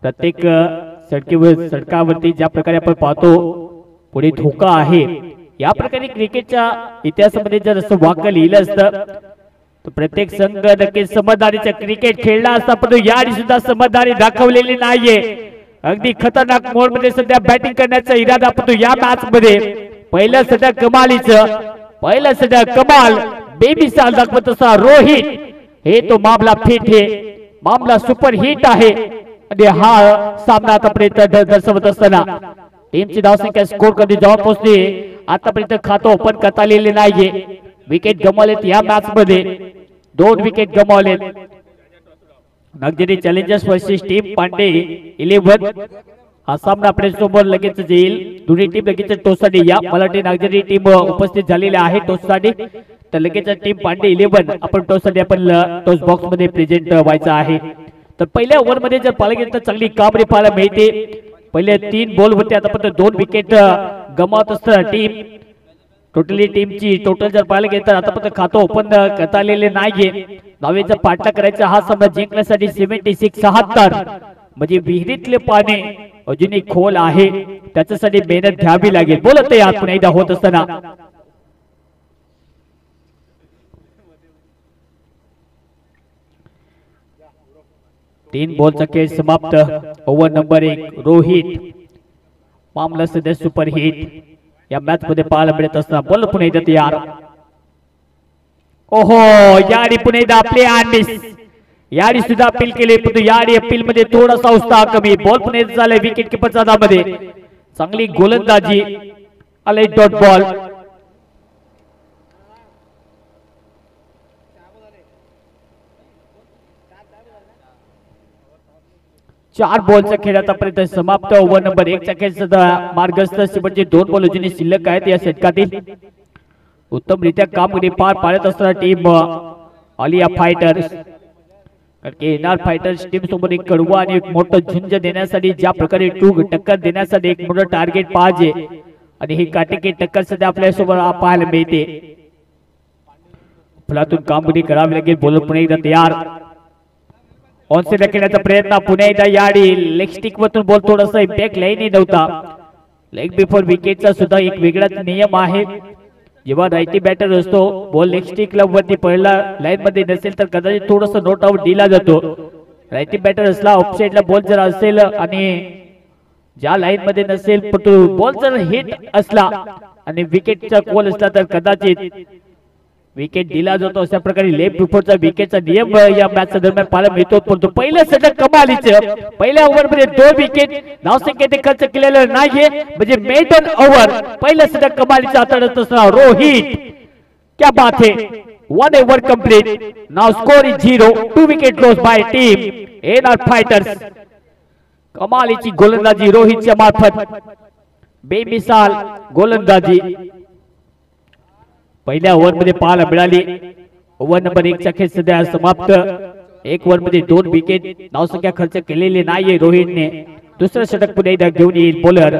[SPEAKER 1] प्रत्येक सडकावरती ज्या प्रकारे आपण पाहतो पुढे धोका आहे या प्रकारे क्रिकेटच्या इतिहासामध्ये जर असं वाक्य लिहिलं असतं तर प्रत्येक संघ नक्कीच समजदारीचं क्रिकेट खेळला असता पण याआधी सुद्धा समजदारी दाखवलेली नाहीये अगदी खतरनाक मोड मध्ये सध्या बॅटिंग करण्याचा इरादा पण या मॅच मध्ये पहिलं सध्या कमालीचं पहिलं सध्या कमाल बेमिसाल दाखवत असा रोहित हे तो मामला फिट आहे मामला सुपर हिट आहे आणि हा सामना आतापर्यंत दर्शवत असताना टीमची धावसंख्या स्कोर कधी जाऊन पोहोचली आतापर्यंत खातं ओपन करता आलेले नाहीये विकेट गमावलेत या मॅच मध्ये 2 विकेट गमावलेत Nagzari challengers versus team Pande 11 हा सामना आपल्या समोर लगेच येईल दोन्ही टीम लगेच टॉससाठी या मला वाटते नागझरी टीम उपस्थित झालेली आहे टॉससाठी तर लगेच टीम पांडे 11 आपण टॉससाठी आपण टॉस बॉक्स मध्ये प्रेझेंट व्हायचं आहे तर पहिल्या ओव्हर मध्ये जर पाहायला गेलं तर चांगली कामगिरी पाहायला मिळते पहिले 3 बॉल होते आतापर्यंत 2 विकेट गमावत असताना टीम टोटली टीमची टोटल जर पाहायला गेलं तर आतापर्यंत खातं ओपन करता आलेले नाहीये धावेचा पाठलाग करायचा हा सामना जिंकण्यासाठी 76 76 म्हणजे विहिरीतले पाणी अजूनही खोल आहे त्याच्यासाठी मेहनत घ्यावी लागेल बोलत यार पुन्हा एकदा होत असताना तीन बॉलचा खेळ समाप्त ओव्हर नंबर 1 रोहित मामला सध्या सुपर हिट या मॅच मध्ये पाहायला मिळत असताना बॉल पुन्हा एकदा यार ओहो याडी पुन्हा एकदा आपले आर्मिस याडी सुद्धा अपील केले पण याडी अपील मध्ये थोडासा उत्साह कमी बॉल पुन्हा एकदा झालाय विकेट किपरच्या हातामध्ये चांगली गोलंदाजी आले डॉट बॉल चार बॉलचा खेळ आतापर्यंत समाप्त ओव्हर नंबर 1 चा खेळ सध्या मार्गस्थ शेवटचे 2 बॉल अजूनही शिल्लक आहेत या षटकातील उत्तमरित्या कामगिरी पार पाडत असणारा टीम आलिया फायटर्स कारण की एनआर फायटर्स टीम समोर एक कडवा आणि एक मोठं झुंज देण्यासाठी ज्या प्रकारे टक्कर देण्यासाठी एक मोठं टार्गेट पाहिजे आणि ही काटेकी टक्कर सध्या आपल्या सोबत पाहायला मिळते फलातून कामगिरी करावी लागेल बॉलर पुन्हा एकदा तयार ऑन साइड खेळण्याचा प्रयत्न पुन्हा एकदा याडी लेग स्टिक वरतून बॉल थोडासा इम्पॅक्ट लाईन नव्हता लेग बिफोर विकेटचा सुद्धा एक वेगळाच नियम आहे जेव्हा रायटी बॅटर असतो बॉल लेग स्टिकला वरती पडला लाईन मध्ये नसेल तर कदाचित थोडंसं नॉट आउट दिला जातो रायटी बॅटर असला ऑफ साइडला बॉल जर असेल आणि ज्या लाईन मध्ये नसेल पण बॉल जर हिट असला आणि विकेटचा कॉल असला तर कदाचित विकेट दिला जातो अशा प्रकारे लेफ्ट बिफोरचा विकेटचा नियम या मॅचच्या दरम्यान पाहायला मिळतो परंतु पहिल्या षटक कमालीचं पहिल्या ओव्हर मध्ये 2 विकेट धावसंख्येने खर्च केलेलं नाहीये म्हणजे मेडन ओव्हर पहिल्या षटक कमालीचा हाताळत असणारा रोहित क्या बात है 1 over complete now score is 0 2 wicket loss by team NR fighters कमालीची गोलंदाजी रोहितच्या मार्फत बेमिसाल गोलंदाजी पहिल्या ओव्हर मध्ये पाहायला मिळाली ओव्हर नंबर 1 चा खेळ सध्या समाप्त 1 ओव्हर मध्ये 2 विकेट धावसंख्या खर्च केलेली नाहीये रोहितने दुसरं षटक पुन्हा एकदा घेऊन येईल बॉलर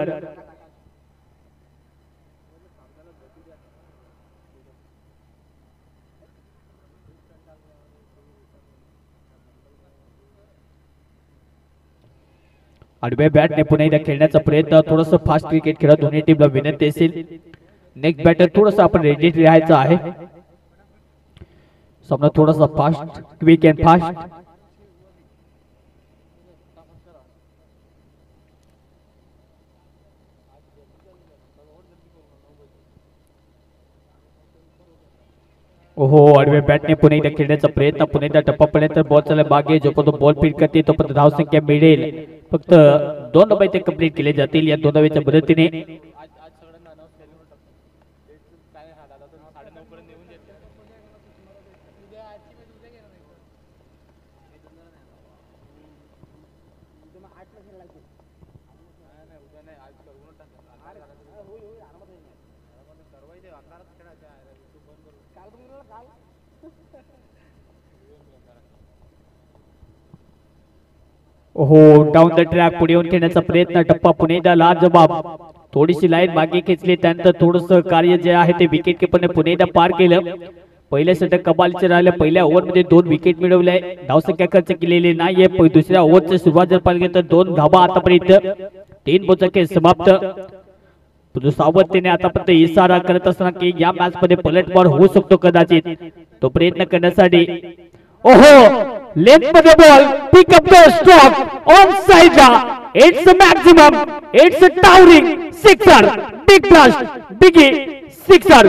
[SPEAKER 1] आडव्या बॅटने पुन्हा एकदा खेळण्याचा प्रयत्न, थोडस फास्ट क्रिकेट खेळत दोन्ही टीमला विनंती असेल नेक्स्ट बॅटर थोडस आपण रेडी राहायचं आहे. सामना थोडासा फास्ट क्विक अँड फास्ट. ओहो आडव्या बॅटने पुन्हा एकदा खेळण्याचा प्रयत्न, पुन्हा एकदा टप्पापर्यंत बॉल चालला मागे, जोपर्यंत बॉल फीड करते तोपर्यंत धावसंख्या मिळेल. फक्त 2 धावा इथे कंप्लीट केले जातील. या 2 धावेच्या मदतीने हो डाऊन द ट्रॅक पुढे येऊन खेळण्याचा प्रयत्न, टप्पा पुन्हा एकदा लाजबाब, थोडीशी लाईन मागे खेचली, त्यानंतर थोडस कार्य जे आहे ते विकेट किपरने पुन्हा एकदा पार केलं. पहिल्या षटक कमालीचे राहिले. पहिल्या ओव्हरमध्ये 2 विकेट मिळवले, धावसंख्या खर्च केलेली नाहीये. दुसऱ्या ओव्हरची सुरुवात जर पाहिली तर 2 धावा आतापर्यंत, 3 बोचके समाप्त. सावधतेने आतापर्यंत इशारा करत असताना की या मॅच मध्ये पलटवार होऊ शकतो कदाचित, तो प्रयत्न करण्यासाठी. ओहो लेंथ मध्ये ball, pick up the stroke on side ला, it's a maximum, it's a towering sixer, big blast, biggie sixer.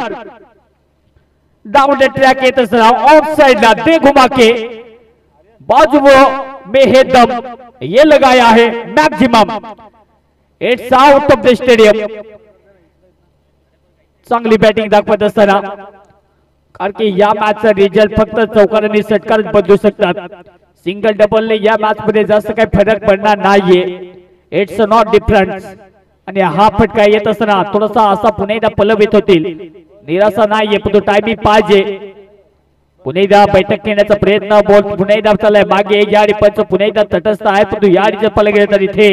[SPEAKER 1] Down the track ये तरह ऑफ साइड ला दे घुमा के बाजुओं में है दम, ये लगाया है maximum. It's out of the stadium. चांगली बॅटिंग दाखवत असताना, कारण की या मॅचचा रिझल्ट फक्त चौकार आणि षटकार बदलू शकतात. सिंगल डबलने या मॅच मध्ये जास्त काही फरक पडणार नाहीये. It's not difference. आणि हा फटका येत असताना थोडासा असा पुन्हा एकदा पलव येत होतील, निराशा नाहीये, पण तो टायमिंग पाहिजे. पुन्हा एकदा बैठक घेण्याचा प्रयत्न, बॉल पुन्हा एकदा चाललाय मागे, या पंच पुन्हा एकदा तटस्थ आहे, पण तो या जर पाला गेला तर इथे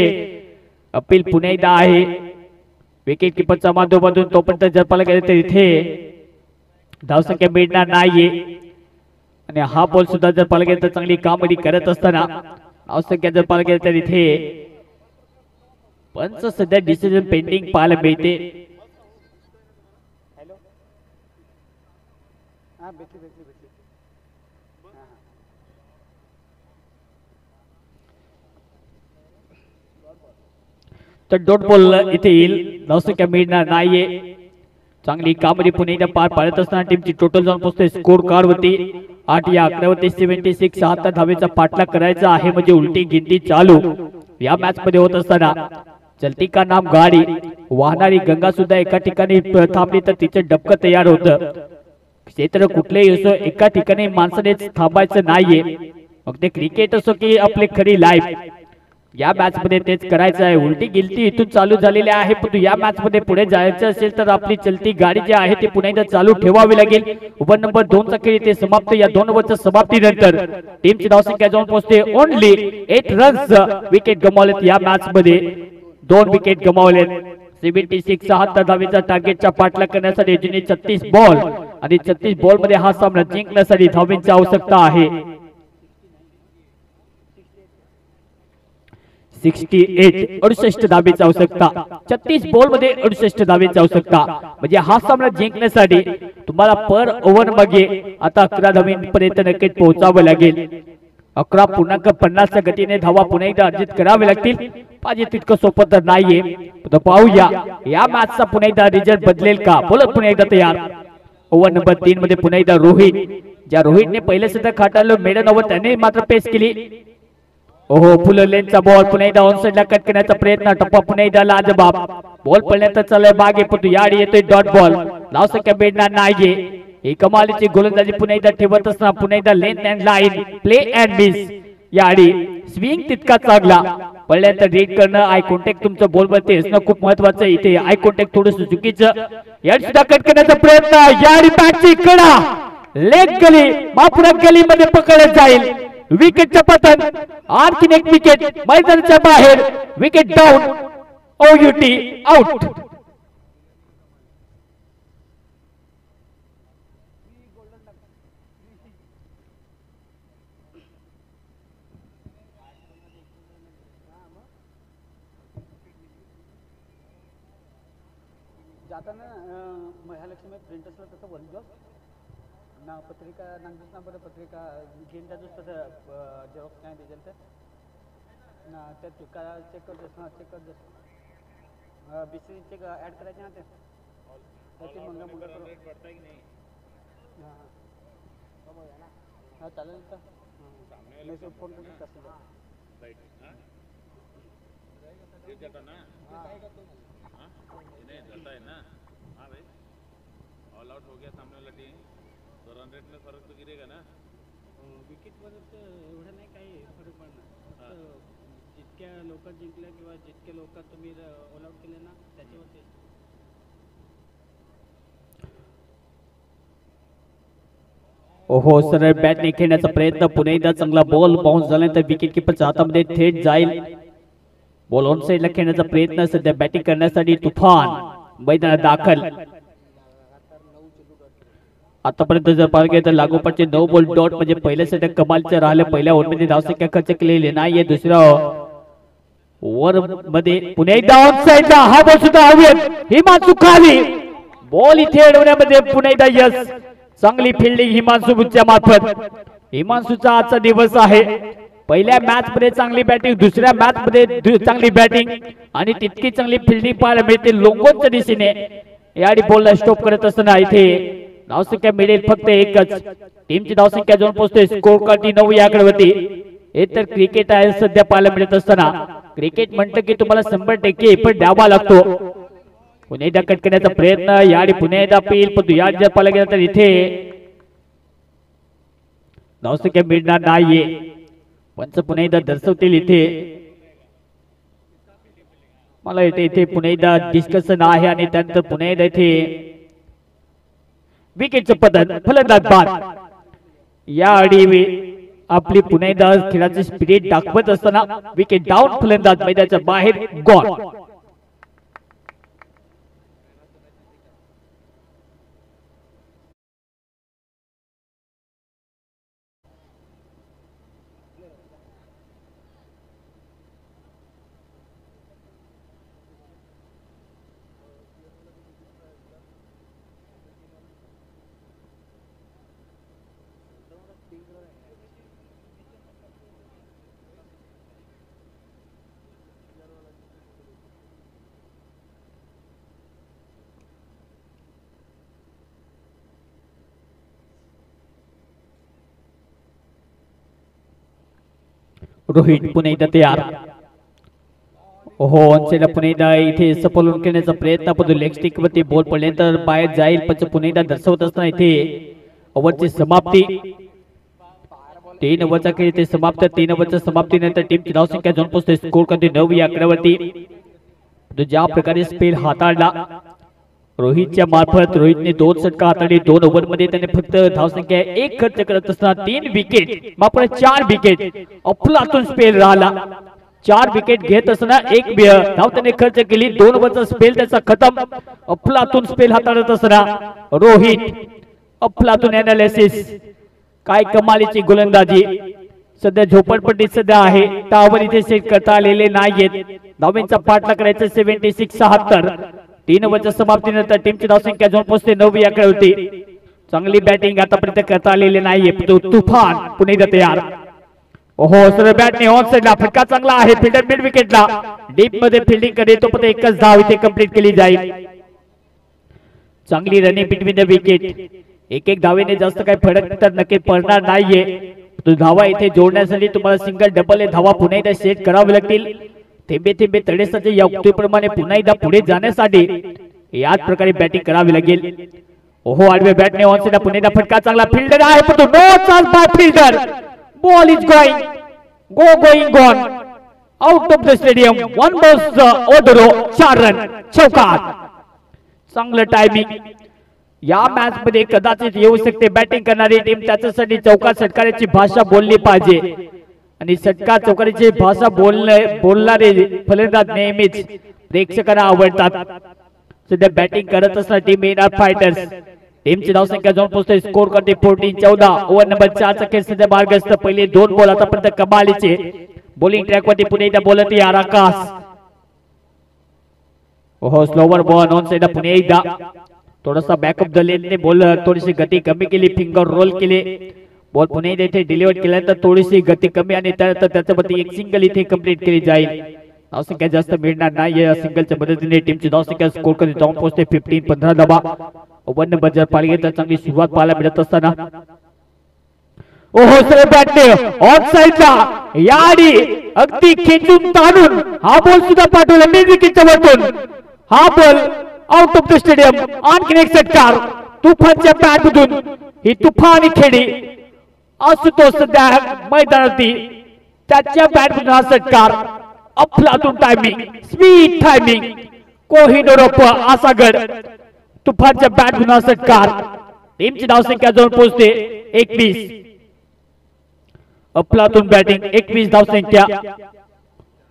[SPEAKER 1] अपील पुन्हा एकदा आहे विकेट किपरचा माध्यमातून. तोपर्यंत जर पाला गेला तर इथे धावसंख्या मिळणार नाहीये. आणि हा बॉल सुद्धा जर पाला गेला तर चांगली कामगिरी करत असताना धावसंख्या जर पाला गेला तर इथे पंच सध्या डिसिजन पेंडिंग पाहायला मिळते. तर डॉट बॉल इथे येईल, धावसंख्या मिळणार नाहीये. चांगली कामगिरी पुन्हा एकदा पार पाडत असताना टीमची टोटल जाऊन पोहोचते स्कोर कार्ड वरती 8 या 11 वरती 76. 7 धावेचा पाठलाग करायचा आहे, म्हणजे उलटी गिनती चालू या मॅच मध्ये होत असताना. चलती का नाम गाडी, वाहणारी गंगा सुद्धा एका ठिकाणी थांबली तर तिचं डबकं तयार होतं. क्षेत्र कुठलेही असो, एका ठिकाणी माणसाने थांबायचं नाहीये, मग ते क्रिकेट असो की आपली खरी लाईफ. या मॅच मध्ये तेच करायचं आहे. उलटी गिलती इथून चालू झालेली आहे, परंतु या मॅच मध्ये पुढे जायचं असेल तर आपली चलती गाडी जी आहे ती पुन्हा एकदा चालू ठेवावी लागेल. ओव्हर नंबर 2 चा खेळ इथे समाप्त. या 2 ओव्हरच्या समाप्तीनंतर टीमची धावसंख्या जाऊन पोहोचते ओनली 8 रन्स. विकेट गमावलेत या मॅच मध्ये, 2 विकेट गमावलेत. 76 76 धावेचा टार्गेटचा पाठलाग करण्यासाठी 36 बॉल आणि 36 बॉल मध्ये हा सामना जिंकण्यासाठी धावांची आवश्यकता आहे. 68 धावेची आवश्यकता, 36 बॉल मध्ये 68 धावेची आवश्यकता, म्हणजे हा सामना जिंकण्यासाठी तुम्हाला पर ओव्हर मागे आता 11 धावांपर्यंत नक्कीच पोहोचावं लागेल. 11.50 च्या गतीने धावा पुन्हा एकदा अर्जित करावे लागतील. पाहिजे तितकं सोपं तर नाहीये, तर पाहूया या मॅचचा पुन्हा एकदा रिझल्ट बदलेल का. बोलत पुन्हा एकदा तयार. ओव्हर नंबर 3 मध्ये पुन्हा एकदा रोहित, ज्या रोहितने पहिले षटक हाताळलं मेडन ओव्हर त्याने मात्र पेस केली. ओहो फुल लेनचा बॉल पुन्हा एकदा ऑन साइडला कट करण्याचा प्रयत्न, टप्पा पुन्हा एकदा लाजबाब, बॉल पडल्यानंतर चाललाय मागे, पण याडी येतोय डॉट बॉल, धावसंख्या मिळणार नाहीये. ही कमालीची गोलंदाजी पुन्हा एकदा ठेवत असताना पुन्हा एकदा length and line, play and miss. याडी स्विंग तितका चांगला, पडल्यानंतर रीड करणं, आय कॉन्टॅक्ट तुमचं बॉल वरती असणं खूप महत्वाचं. इथे आय कॉन्टॅक्ट थोडंसं चुकीचं. याडी सुद्धा कट करण्याचा प्रयत्न, याडी बॅटची कडा लेग गली मापुरा गलीमध्ये पकडत जाईल. विकेटचं पतन, आणखीन एक विकेट मैदानाच्या बाहेर, विकेट डाऊन, OUT आउट.
[SPEAKER 2] जाताना महालक्ष्मी प्रिंटर्सला तसं बोलतो ना पत्रिका नांगूस ना बरं पत्रिका घेऊन जातोस तसं जेव्हा काय दिसेल तर ना त्या चुका चेक करतोस हां चेक करतोस बिसी चेक ॲड करायचे ना ते त्याची मंगा मंगा करू हां हां चालेल तर मी फोन करतो कसं
[SPEAKER 3] जाता ना नहीं जाता है ना हाँ भाई ऑल आउट हो गया सामने वाला टीम तो रन रेट में फर्क तो गिरेगा ना
[SPEAKER 2] विकेटवर तर एवढं नाही काही फरक पडणार जितक्या लोक जिंकल्या किंवा जितक्या लोक तुम्ही ऑल आउट केले ना त्याच्यावरती
[SPEAKER 1] ओहो सरळ बॅटने खेळण्याचा प्रयत्न पुन्हा एकदा चांगला बॉल बाउन्स झाल्यानंतर विकेट किपरच्या हातामध्ये थेट जाईल बॉल ऑन साइडला खेळण्याचा प्रयत्न सध्या बॅटिंग करण्यासाठी तुफान मैदानात दाखल आतापर्यंत जर पाहिलं गेलं तर लागोपाठचे 9 बॉल डॉट म्हणजे पहिल्या सेट कमालचे राहिले पहिल्या ओव्हरमध्ये धावसंख्या खर्च केलेली नाहीये दुसऱ्या ओव्हर मध्ये पुन्हा एकदा ऑन साइडला हा बॉल सुद्धा हवेत हिमांशू खाली बॉल इथे अडवण्यामध्ये पुन्हा एकदा यश चांगली फिल्डिंग हिमांशूच्या मार्फत हिमांशूचा आजचा दिवस आहे पहिल्या मॅच मध्ये चांगली बॅटिंग दुसऱ्या मॅच मध्ये चांगली बॅटिंग आणि तितकी चांगली फिल्डिंग पाहायला मिळते लोंगोच्या दिशेने याडी बॉलला स्टॉप करत असताना इथे धावसंख्या मिळेल फक्त एकच टीमची धावसंख्या जाऊन पोहोचते स्कोर कार्ड 9 या आकड्यावरती हे तर क्रिकेट आहे सध्या पाहायला मिळत असताना क्रिकेट म्हणतं की तुम्हाला 100% एफर्ट द्यावा लागतो पुन्हा एकदा कट करण्याचा प्रयत्न याडी पुन्हा एकदा अपील पण याडी जर पाहायला गेला तर इथे धावसंख्या मिळणार नाहीये पंच पुन्हा एकदा दर्शवतील इथे मला इथे पुन्हा एकदा डिस्कशन आहे आणि त्यानंतर पुन्हा एकदा इथे विकेटचं पतन फलंदाज बाद या आडी आपली पुन्हा एकदा खेळाची स्पिरिट दाखवत असताना विकेट डाऊन फलंदाज मैदानाच्या बाहेर गॉन रोहित पुन्हा एकदा तयार हो ऑनसाइडला पुन्हा एकदा इथे सफल करण्याचा प्रयत्न पण लेग स्टिक वरती बॉल पडल्यानंतर बाहेर जाईल पण पुन्हा एकदा दर्शवत असताना इथे ओव्हरची समाप्ती 3 ओव्हरचा खेळ इथे समाप्त 3 ओव्हरच्या समाप्तीनंतर टीमची धावसंख्या जाऊन पोहोचते स्कोर करते 9 या आकड्यावरती ज्या प्रकारे स्पेल हाताळला रोहितच्या मार्फत रोहितने 2 षटका हाताळली 2 ओव्हर मध्ये त्याने फक्त धावसंख्या 1 खर्च करत असताना 3 विकेट मात्र 4 विकेट अफलातून स्पेल राहिला 4 विकेट घेत असताना 1 धाव त्याने खर्च केली 2 ओव्हरचा स्पेल त्याचा खतम अफलातून स्पेल हाताळत असताना रोहित अफलातून एनालिसिस काय कमालीची गोलंदाजी सध्या झोपडपट्टी सध्या आहे त्यावर इथे सेट करता आलेले नाहीयेत धावांचा पाठलाग करायचा 76-76 3 ओव्हरच्या समाप्तीनंतर टीमची धावसंख्या जाऊन पोहोचते 9 या आकड्यावरती चांगली बॅटिंग आतापर्यंत करता आलेली नाहीये तुफान पुन्हा एकदा तयार ओहो सर बॅटने ऑन साइडला फटका चांगला आहे फिल्डर मिड विकेटला डीप मध्ये फिल्डिंग करे तो पण एकच धाव इथे कंप्लीट केली जाईल चांगली रनिंग बिटवीन द विकेट एक धावेने जास्त काही फरक तर नक्की पडणार नाहीये धावा इथे जोडण्यासाठी तुम्हाला सिंगल डबल धावा पुन्हा एकदा सेट करावे लागतील थेंबे थेंबे तडेसाच्या या उक्तीप्रमाणे पुन्हा एकदा पुढे जाण्यासाठी याच प्रकारे बॅटिंग करावी लागेल ओहो आडवे बॅटने ऑन साइडला पुन्हा एकदा फटका चांगला फिल्डर आहे पण तो no chance by fielder ball is going gone out of the stadium 1 balls ओडरो 4 रन चौकार चांगलं टायमिंग या मॅच मध्ये कदाचित येऊ शकते बॅटिंग करणारी टीम त्याच्यासाठी चौकार षटकाराची भाषा बोलली पाहिजे आणि षटकार चौकाराची भाषा बोलणारे फलंदाज नेहमीच प्रेक्षकांना आवडतात सध्या बॅटिंग करत असणारी टीम येणार फायटर्स टीमची धावसंख्या जाऊन पोहोचते स्कोर करते 14-14 ओव्हर नंबर 4 चा खेळ सध्या मार्गस्थ पहिले 2 बॉल आतापर्यंत कमालीचे बॉलिंग ट्रॅक वरती पुन्हा एकदा बोलत यार आकाश हो slower ball on side Pune एकदा थोडासा बॅकअप द लेनने बॉल थोडीशी गती कमी केली फिंगर रोल केले बॉल पुणे इथे डिलिव्हर केल्यानंतर थोडीशी गती कमी आणि त्यानंतर त्याच्यामध्ये एक सिंगल इथे कंप्लीट केली जाईल धावसंख्या जास्त मिळणार नाही या सिंगलच्या मदतीने टीमची धावसंख्या स्कोर कधी जाऊन पोहोचते 15-15 धावा ओव्हर नंबर जर पाहिली चांगली सुरुवात पाहायला मिळत असताना ओहो सर बॅटने ऑन साइडला याडी अगदी खेचून ताणून हा बॉल सुद्धा पाठवला मेन विकेटच्या वरतून हा ball out of the stadium आणखी एक षटकार तुफानच्या बॅटमधून ही तुफान खेळी असतो सध्या मैदानावरती त्याच्या बॅटमधून हा षटकार अफलातून टायमिंग स्वीट टायमिंग कोहिनूर आसागड तुफानच्या बॅटमधून हा षटकार टीमची धावसंख्या जाऊन पोहोचते 21 अफलातून बॅटिंग 21 धावसंख्या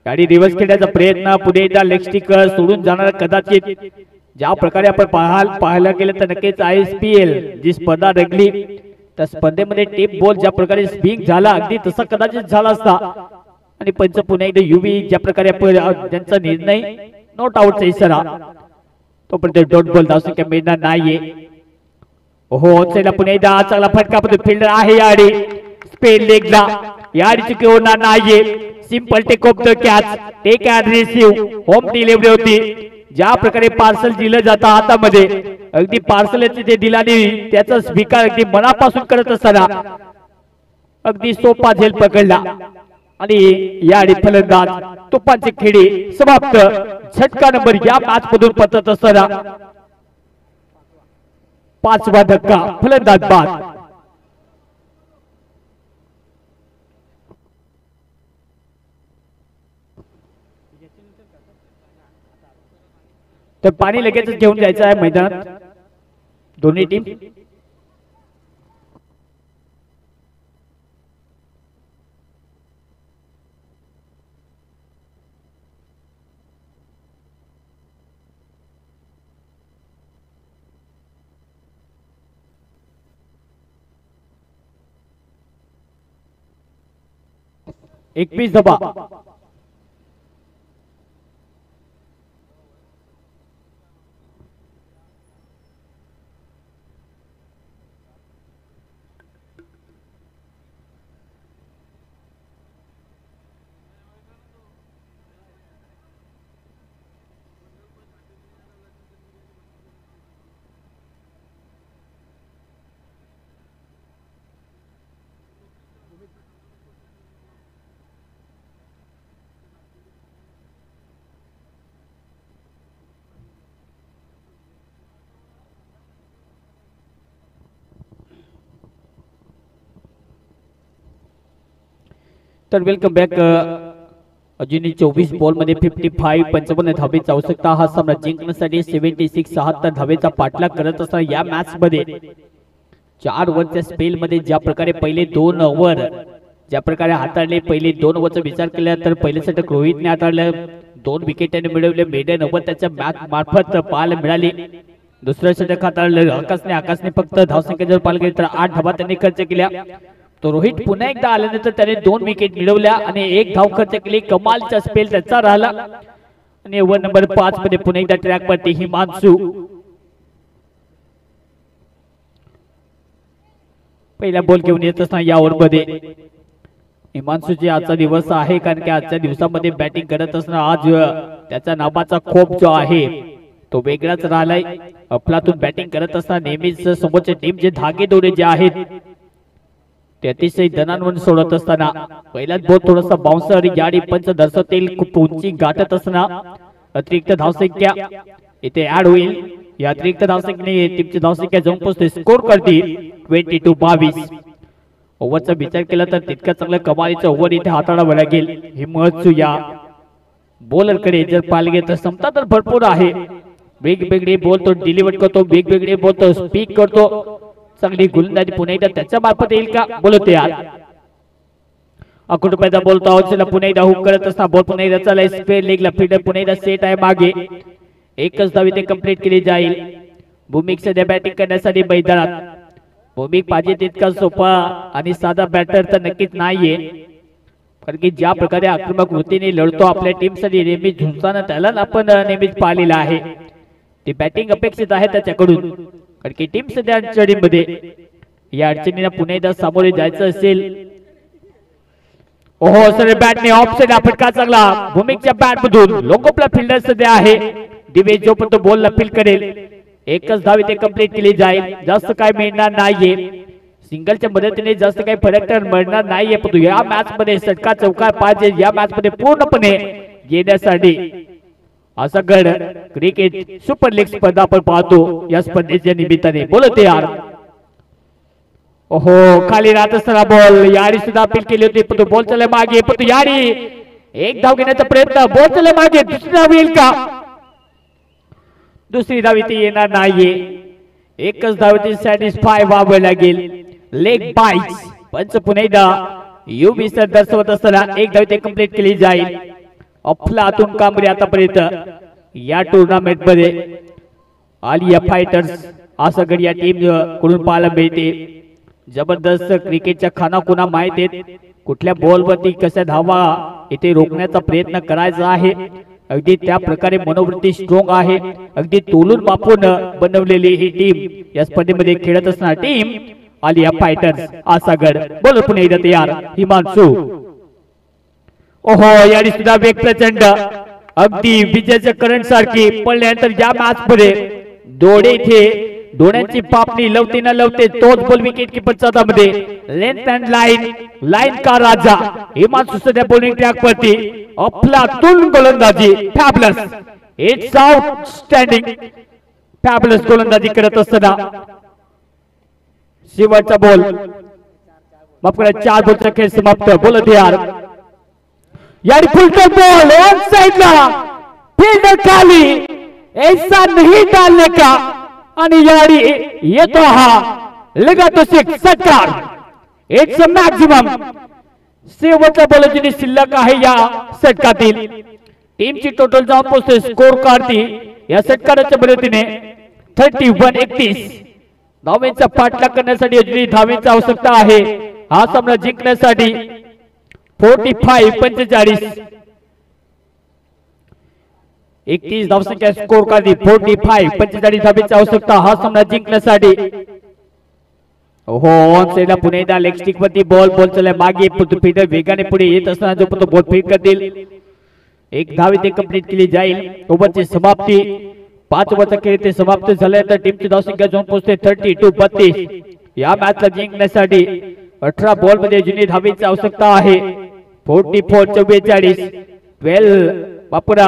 [SPEAKER 1] गाडी रिव्हर्स खेळण्याचा प्रयत्न पुढे एकदा लेग स्टिकर सोडून जाणार कदाचित ज्या प्रकारे आपण पाहायला गेलं तर नक्कीच ISPL जी स्पर्धा रंगली त्या स्पर्धेमध्ये टेप बॉल ज्या प्रकारे स्विंग झाला अगदी तसा कदाचित झाला असता आणि पंच पुन्हा एकदा युवी ज्या प्रकारे त्यांचा निर्णय नॉट आउटचा इशारा तोपर्यंत डॉट बॉल धावसंख्या मिळणार नाहीये हो ऑनसाइडला पुन्हा एकदा चांगला फटका फिल्डर आहे याडी स्पेन लेगला याडी चुकी होणार नाहीये simple take of the catch take and receive home delivery होती ज्या प्रकारे पार्सल दिलं जातं हातामध्ये अगदी पार्सल ते दिलाने त्याचा स्वीकार अगदी मनापासून करत असताना अगदी सोपा झेल पकडला आणि याडी फलंदाज तुपांची खेळी समाप्त झटका नंबर या मॅच मधून पतत असताना 5वा धक्का फलंदाज बाद तर पाणी लगेच घेऊन जायचं आहे मैदानात दोन्ही टीम एकवीस धावा तर वेलकम बॅक अजूनही 24 बॉल मध्ये 55 55 धावेची आवश्यकता हा सामना जिंकण्यासाठी 76 76 धावेचा पाठलाग करत असताना या मॅच मध्ये 4 ओव्हरच्या स्पेल मध्ये ज्या प्रकारे पहिले 2 ओव्हर ज्या प्रकारे हाताळले पहिले 2 ओव्हरचा विचार केला तर पहिले षटक रोहितने हाताळलं 2 विकेटने मिळवले मेडन ओव्हर त्याच्या मॅच मार्फत पाहायला मिळाली दुसरं षटक हाताळलं आकाशने फक्त धावसंख्या जर पाहायला गेली तर 8 धावा त्यांनी खर्च केल्या तो रोहित पुन्हा एकदा आल्यानंतर त्याने 2 विकेट मिळवल्या आणि 1 धाव खर्च केली कमालचा स्पेल त्याचा राहिला आणि ओव्हर नंबर 5 मध्ये पुन्हा एकदा ट्रॅक वरती हिमांशू पहिला बॉल घेऊन येत असताना या ओव्हर मध्ये हिमांशूची आजचा दिवस आहे कारण की आजच्या दिवसामध्ये बॅटिंग करत असताना आज त्याचा नावाचा खोप जो आहे तो वेगळाच राहिलाय अफलातून बॅटिंग करत असताना नेहमीच समोरच्या टीम जे धागे दोरे जे आहेत ते अतिशय दणाणून सोडत असताना पहिलाच बॉल थोडासा बाउन्सर गाडी पंच दर्शवतील खूप उंची गाठत असताना अतिरिक्त धावसंख्या इथे ऍड होईल या अतिरिक्त धावसंख्येने टीमची धावसंख्या जाऊन पोहोचते स्कोर करतील 22 ओव्हरचा विचार केला तर तितका चांगला कमालीचा ओव्हर इथे हाताळावा लागेल हिमांशू या बॉलरकडे जर पाहिलं गेलं तर क्षमता तर भरपूर आहे वेगवेगळे बॉल तो डिलिव्हर करतो वेगवेगळे बॉल तो स्पीक करतो चांगली गोलंदाजी पुन्हा एकदा त्याच्या मार्फत येईल का बोलत यार 11 रुपयाचा बोलतो आउटला पुन्हा एकदा हुक करत असता बॉल पुन्हा एकदा चालला स्पेअर लेगला फील्डर पुन्हा एकदा सेट आहे मागे एकच धाव इथे कंप्लीट केली जाईल भूमिक सध्या बॅटिंग करण्यासाठी मैदानात भूमिक पाहिजे तितका सोपा आणि साधा बॅटर तर नक्कीच नाहीये कारण की ज्या प्रकारे आक्रमक वृत्तीने लढतो आपल्या टीमसाठी नेहमी झुंजताना त्याला आपण नेहमीच पाहिलेलं आहे. ती बॅटिंग अपेक्षित आहे त्याच्याकडून, कारण की टीम सध्या अडचणीमध्ये. या अडचणीला पुन्हा एकदा सामोरे जायचं असेल. ओहो सर बॅटने ऑफ साइड फटका चांगला भूमिकच्या बॅट मधून. लोंगोपला फिल्डर सध्या आहे. दिवेश जो पण तो बॉल अपील करेल. एकच धाव इथे कंप्लीट केली जाईल. जास्त काय मिळणार नाहीये. सिंगलच्या मदतीने जास्त काही फरक तर मिळणार नाहीये. परंतु या मॅच मध्ये षटकार चौकार पाहिजे. या मॅच मध्ये पूर्णपणे येण्यासाठी असा गड क्रिकेट सुपर लीग स्पर्धा आपण पाहतो. या स्पर्धेच्या निमित्ताने बोलत यार. ओहो खाली राहत असताना बॉल यारी सुद्धा अपील केली होती, पण तो बॉल चले मागे. पण तो यारी एक धाव घेण्याचा प्रयत्न. बॉल चले मागे. दुसरी धाव येईल का? दुसरी धाव इथे येणार नाहीये. एकच धावेची सॅटिस्फाय व्हावं लागेल. लेग बाईट्स पंच पुन्हा एकदा युबी सर दर्शवत असताना एक धाव इथे कंप्लीट केली जाईल. अफलातून कामगिरी आतापर्यंत या टुर्नामेंट मध्ये आलिया फायटर्स असं गड या टीम कडून पाहायला मिळते. जबरदस्त क्रिकेटच्या खानाखुना माहित आहेत. कुठल्या बॉलवरती कशा धावा इथे रोखण्याचा प्रयत्न करायचा आहे. अगदी त्या प्रकारे मनोवृत्ती स्ट्रॉंग आहे. अगदी तोलून मापून बनवलेली ही टीम या स्पर्धेमध्ये खेळत असणार टीम आलिया फायटर्स आसागड. बोल पुन्हा एकदा तयार हिमांशू. ओहो याने सुद्धा वेग प्रचंड अगदी विजयाच्या करंट सारखी पडल्यानंतर या मॅच मध्ये दोडे इथे दोड्यांची पापणी लवते न लवते तोच बॉल विकेट कीपरच्या हातामध्ये. लेंथ अँड लाईन का राजा हिमांशू सध्या बॉलिंग ट्रॅक वरती. अफलातून गोलंदाजी फॅबुलस. इट्स आउटस्टँडिंग फॅबुलस गोलंदाजी करत असताना शेवटचा बॉल माफ करा 4 बॉलचा खेळ समाप्त. बोलत यार यार फुलटॉस बॉल ऑन साइड ला फील्डर खाली ऐसा नहीं डालने का आणि यारी येतो हा लगातो षटकार. It's a maximum. शेवटचा बॉल शिल्लक आहे या षटकातील. टीमची टोटल जाऊन पोहोचते स्कोर काढती या षटकाराच्या मदतीने 31-31. धावेचा पाठलाग करण्यासाठी अजूनही धावेची आवश्यकता आहे हा सामना जिंकण्यासाठी. 45-45 31 धावसंख्या स्कोर काढली. 45-45 धावेची आवश्यकता हा सामना जिंकण्यासाठी. ओहो ऑन साइडला पुन्हा एकदा लेग स्टिक वरती बॉल चला मागे. फिल्डर वेगाने पुढे येत असताना जो पण बॉल फीड करतील एक धाव इथे कंप्लीट केली जाईल. ओव्हरची समाप्ती 5 ओव्हरचा खेळ ते समाप्त झाल्यानंतर टीमची धावसंख्या जाऊन पोहोचते 32-32. या मॅचला जिंकण्यासाठी 18 बॉल मध्ये जुनी धावेची आवश्यकता आहे. 44-44 12 वापरा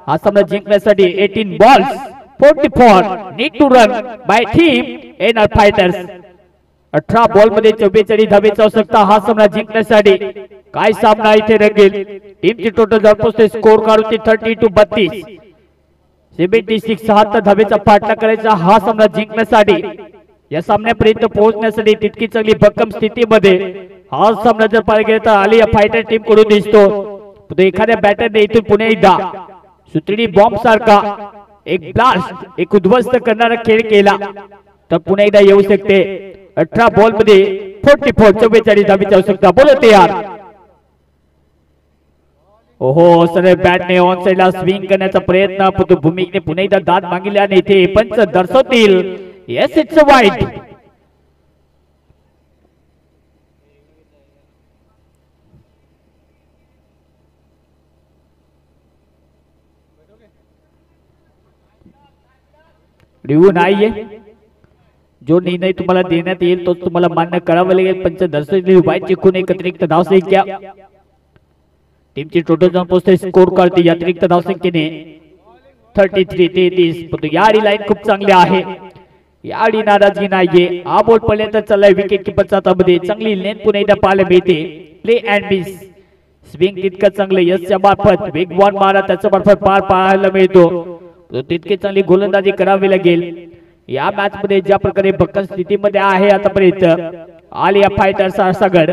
[SPEAKER 1] हा सामना जिंकण्यासाठी. 18 balls 44 need to run by team NR fighters. 18 ball मध्ये 44 धावेची आवश्यकता हा सामना जिंकण्यासाठी. काय सामना इथे रंगेल. टीमची टोटल जर पोहोचते स्कोर काढून 32-32. 76 76 धावेचा पाठलाग करायचा हा सामना जिंकण्यासाठी. या सामन्यापर्यंत पोहोचण्यासाठी तितकी चांगली भक्कम स्थितीमध्ये हा सामना जर पाहायला गेला तर आलिया फायटर टीम कडून दिसतो. एखाद्या बॅटरने इथून पुन्हा एकदा सुतडी बॉम्ब सारखा एक ब्लास्ट एक उद्ध्वस्त करणारा खेळ केला तर पुन्हा एकदा येऊ शकते. 18 बॉल मध्ये 44 धावेची आवश्यकता. बोलत यार. ओहो सर बॅटने ऑन साइडला स्विंग करण्याचा प्रयत्न पण भूमिकने पुन्हा एकदा दाद मागितले आणि इथे पंच दर्शवतील येस इट्स वाईट. रिव्ह्यू नाहीये. जो निर्णय तुम्हाला देण्यात येईल तोच तुम्हाला मान्य करावा लागेल. पंच दर्शवतील वाईट चिकून एक अतिरिक्त धावसंख्या. टीमची टोटल जाऊन पोहोचते स्कोर काढते या अतिरिक्त धावसंख्येने 33-33. पण याडी लाईन खूप चांगली आहे. याडी नाराजगी नाहीये. हा बॉल पर्यंत चाललाय विकेट कीपरच्या हातामध्ये. चांगली लेंथ पुन्हा एकदा पाहायला मिळते. प्ले अँड मिस स्विंग तितकं चांगलं यशच्या मार्फत वेगवान मारा त्याच्या मार्फत पार पाहायला मिळतो. तितके चांगली गोलंदाजी करावी लागेल. या मॅच मध्ये ज्या प्रकारे भक्कम स्थितीमध्ये आहे आतापर्यंत आलिया फायटर्स आसागड.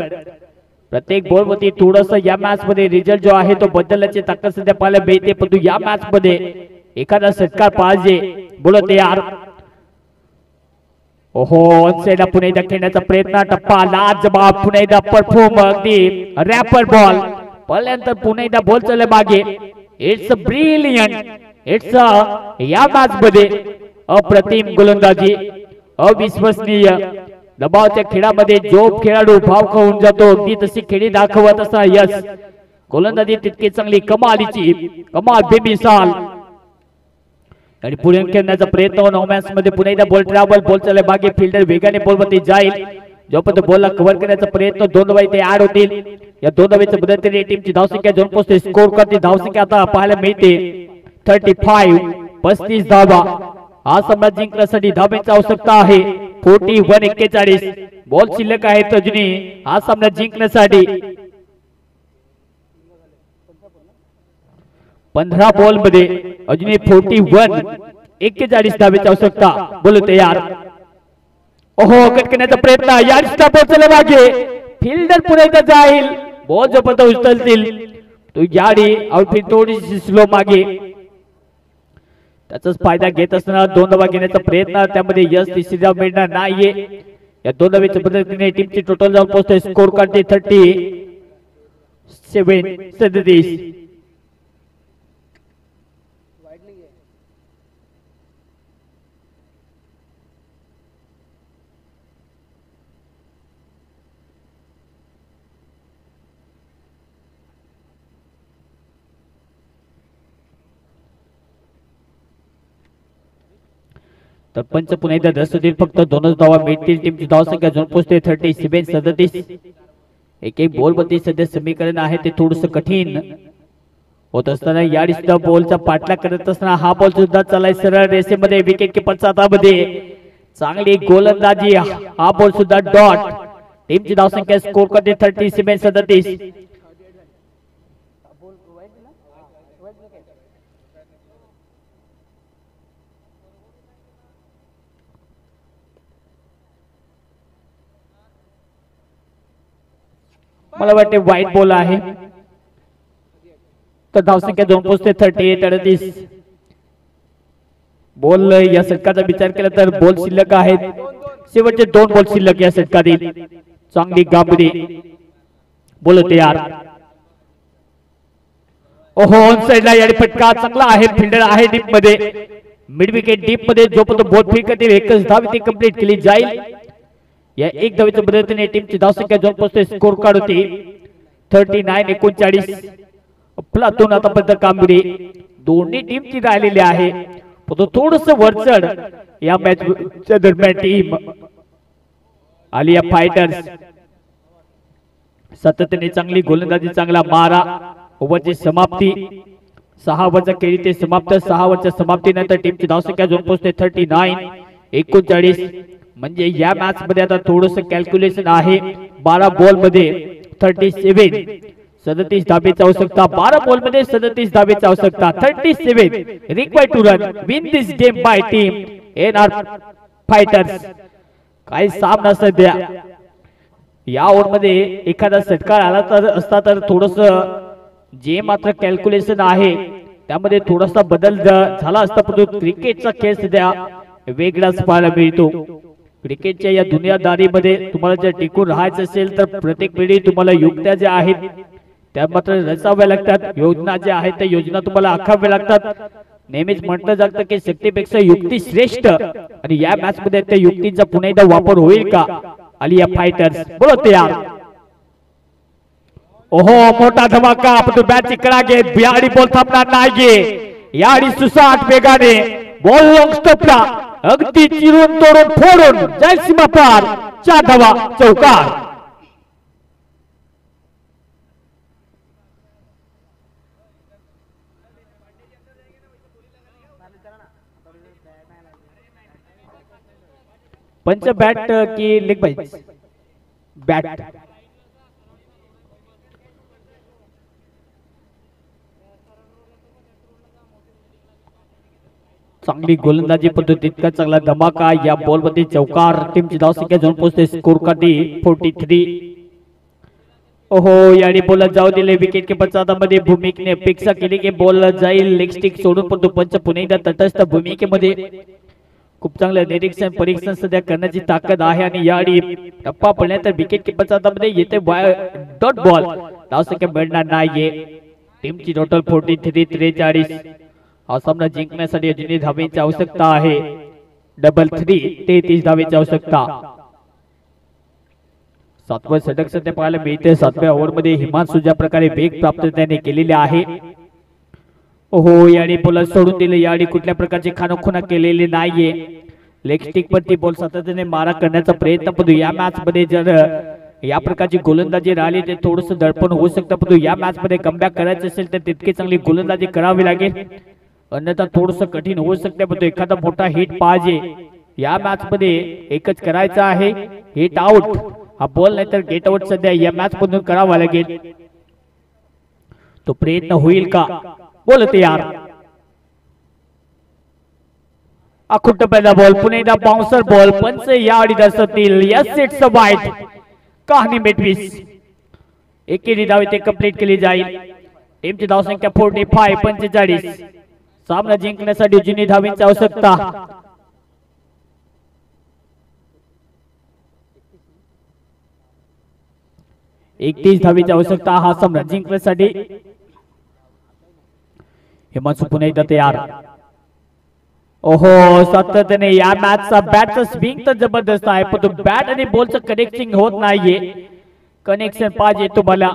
[SPEAKER 1] प्रत्येक बॉल वरती थोडस या मॅच मध्ये रिझल्ट जो आहे तो बदलण्याची ताकद सध्या पाहायला मिळते. परंतु या मॅच मध्ये एखादा षटकार पाहिजे. बोलत यार. ओहो साइडला पुन्हा एकदा खेळण्याचा प्रयत्न. टप्पा लाजवाब पुन्हा एकदा परफॉर्म अगदी रॅपर बॉल पडल्यानंतर पुन्हा एकदा बॉल चालला मागे. It's brilliant. इट्स या मॅच मध्ये अप्रतिम गोलंदाजी, अविश्वसनीय. दबावच्या खेळामध्ये जो खेळाडू भाव खाऊन जातो अगदी तशी खेळी दाखवत असा यश. गोलंदाजी तितकी चांगली, कमालीची, कमाल बेमिसाल. आणि पुढे खेळण्याचा प्रयत्न नो मॅच मध्ये पुन्हा एकदा बॉल ट्रॅव्हल. बॉल चालला मागे. फिल्डर वेगाने बॉल मध्ये जाईल. जोपर्यंत बॉलला कव्हर करण्याचा प्रयत्न, 2 धावा इथे ऍड होतील. या 2 धावेच्या मदतीने टीमची धावसंख्या जाऊन पोहोचते. स्कोर करते धावसंख्या आता पाहायला मिळते 35. 35 धावा. हा सामना जिंकण्यासाठी धावेची आवश्यकता आहे 41. 41 बॉल शिल्लक आहेत अजूनही हा सामना जिंकण्यासाठी. 15 बॉल मध्ये अजूनही 41. 41 धावेची आवश्यकता. बोल तयार. ओहो, कट करण्याचा प्रयत्न. यार्डचा बॉल चला मागे. फिल्डर पुढे जाईल. बॉल जोपर्यंत उचलतील तो याडी आउटफील्ड थोडीशी स्लो मागे. त्याचाच फायदा घेत असताना 2 धावा घेण्याचा प्रयत्न, त्यामध्ये यश तिसरी मिळणार नाहीये. या 2 धावेच्या पद्धतीने टीमची टोटल जाऊन पोहोचते. स्कोर करते 37. तर पंच पुन्हा एकदा दसतील. फक्त 2च धावा मिळतील. टीमची धावसंख्या जाऊन पोहोचते 37. एक बॉल मध्ये सध्या समीकरण आहे ते थोडस कठीण होत असताना याडी सुद्धा बॉलचा पाठलाग करत असताना हा बॉल सुद्धा चालाय सरळ रेषेमध्ये. विकेट किपरच्या हातामध्ये चांगली गोलंदाजी. हा बॉल सुद्धा डॉट. टीमची धावसंख्या स्कोर करते 37. मला वाटते वाईट बॉल आहे. तर धावसंख्या जाऊन पोहोचते 38. बॉल या षटकाचा विचार केला तर बॉल शिल्लक आहेत. शेवटचे 2 बॉल शिल्लक या षटकातील. चांगली गांभीरी. बोल तयार. ओहो, ऑन साइडला याडी फटका चांगला आहे. फिल्डर आहे डीप मध्ये. मिड विकेट डीप मध्ये जोपर्यंत बॉल फेक करतील 1च धाव ती कंप्लीट केली जाईल. या 1 धावेच्या मदतीने टीमची धावसंख्या जाऊन पोहोचते. स्कोर कार्ड होती 39. 39 अफलातून आतापर्यंत कामगिरी दोन्ही टीमची राहिलेली आहे. पण थोडस वरचढ या मॅचच्या दरम्यान टीम आलिया फायटर्स. सातत्याने चांगली गोलंदाजी, चांगला मारा. ओव्हरची समाप्ती 6 ओव्हरचा खेळी ते समाप्त. 6 ओव्हरच्या समाप्तीनंतर टीमची धावसंख्या जाऊन पोहोचते 39. 39 म्हणजे या मॅच मध्ये आता थोडस कॅल्क्युलेशन आहे. 12 बॉल मध्ये 37. 37 धावेची आवश्यकता. 12 बॉल मध्ये 37 धावेची आवश्यकता. 37 required to run win this game by team NR fighters. काय सामना सध्या. या ओव्हर मध्ये एखादा षटकार आला तर असता तर थोडस जे मात्र कॅल्क्युलेशन आहे त्यामध्ये थोडासा बदल झाला असता. परंतु क्रिकेटचा खेळ सध्या वेगळाच पाहायला मिळतो. क्रिकेटच्या या दुनियादारीमध्ये तुम्हाला जर टिकून राहायचं असेल तर प्रत्येक वेळी तुम्हाला युक्त्या ज्या आहेत त्या मात्र रचाव्या लागतात. योजना ज्या आहेत त्या योजना तुम्हाला आखाव्या लागतात. नेहमीच म्हटलं जातं की शक्तीपेक्षा युक्ती श्रेष्ठ. आणि या मॅच मध्ये त्या युक्तीचा पुन्हा एकदा वापर होईल का आलिया फायटर्स. बोलत यार. ओहो, मोठा धमाका. परंतु बॅटची कळा घेत बिहारी बॉल थांबणार नाही. याडी सुसाट वेगाने बॉल लॉंग स्टॉपला अगदी चिरून तोडून फोडून जाईल सीमा पार. 4 धावा चौकार. पंच बॅट की लेग बाईज. बॅट. चांगली गोलंदाजी पद्धत, तितका चांगला धमाका. या बॉल मध्ये चौकार. टीमची धावसंख्या जाऊन पोहोचते स्कोर करते 43. ओहो, याने बॉल जाऊ दिले. विकेट किपरच्या हातामध्ये. भूमिकेने अपेक्षा केली की बॉल जाईल लेग स्टिक सोडून, परंतु पंच पुन्हा एकदा तटस्थ भूमिकेमध्ये खूप चांगलं निरीक्षण परीक्षण सध्या करण्याची ताकद आहे. आणि याडी टप्पा पडल्यानंतर विकेट किपरच्या हातामध्ये येते डॉट बॉल. धावसंख्या मिळणार नाहीये. टीमची टोटल 43-43. हा सामना जिंकण्यासाठी अजूनही धावेची आवश्यकता आहे. 33 धावेची आवश्यकता. 7वं षटक सध्या पाहायला मिळते. 7व्या ओव्हरमध्ये हिमांशू ज्या प्रकारे वेग प्राप्त त्याने केलेले आहे. ओहो याडी बॉल सोडून दिले. याडी कुठल्या प्रकारची खानोखुना केलेली नाहीये. लेग स्टिक वरती बॉल सातत्याने मारा करण्याचा प्रयत्न परंतु या मॅच मध्ये जर या प्रकारची गोलंदाजी राहिली ते थोडस दडपण होऊ शकतं. परंतु या मॅच मध्ये कमबॅक करायचं असेल तर तितकी चांगली गोलंदाजी करावी लागेल. अन्यथा थोडस कठीण होऊ शकते. परंतु एखादा मोठा हिट पाहिजे या मॅच मध्ये. एकच करायचा आहे हिट आउट. हा बॉल नाही तर गेट आउट सध्या या मॅच मधून करावा लागेल. तो प्रयत्न होईल का बोलते यार. अखुट्ट पहिला बॉल पुन्हा एकदा बाउन्सर बॉल. पंच या अडी दर्शवतील. Yes it's a wide. कहाणी मेटवीस. एकेरी धाव इथे कंप्लीट केली जाईल. टीमची धावसंख्या 45. सामना जिंकण्यासाठी जुनी धावींची आवश्यकता. 31 धावीची आवश्यकता हा सामना जिंकण्यासाठी. हिमांशू पुन्हा एकदा तयार. ओहो सातत्याने या मॅचचा बॅटचा स्विंग तर जबरदस्त आहे पण तो बॅट आणि बॉलचं कनेक्टिंग होत नाहीये. कनेक्शन पाहिजे तुम्हाला.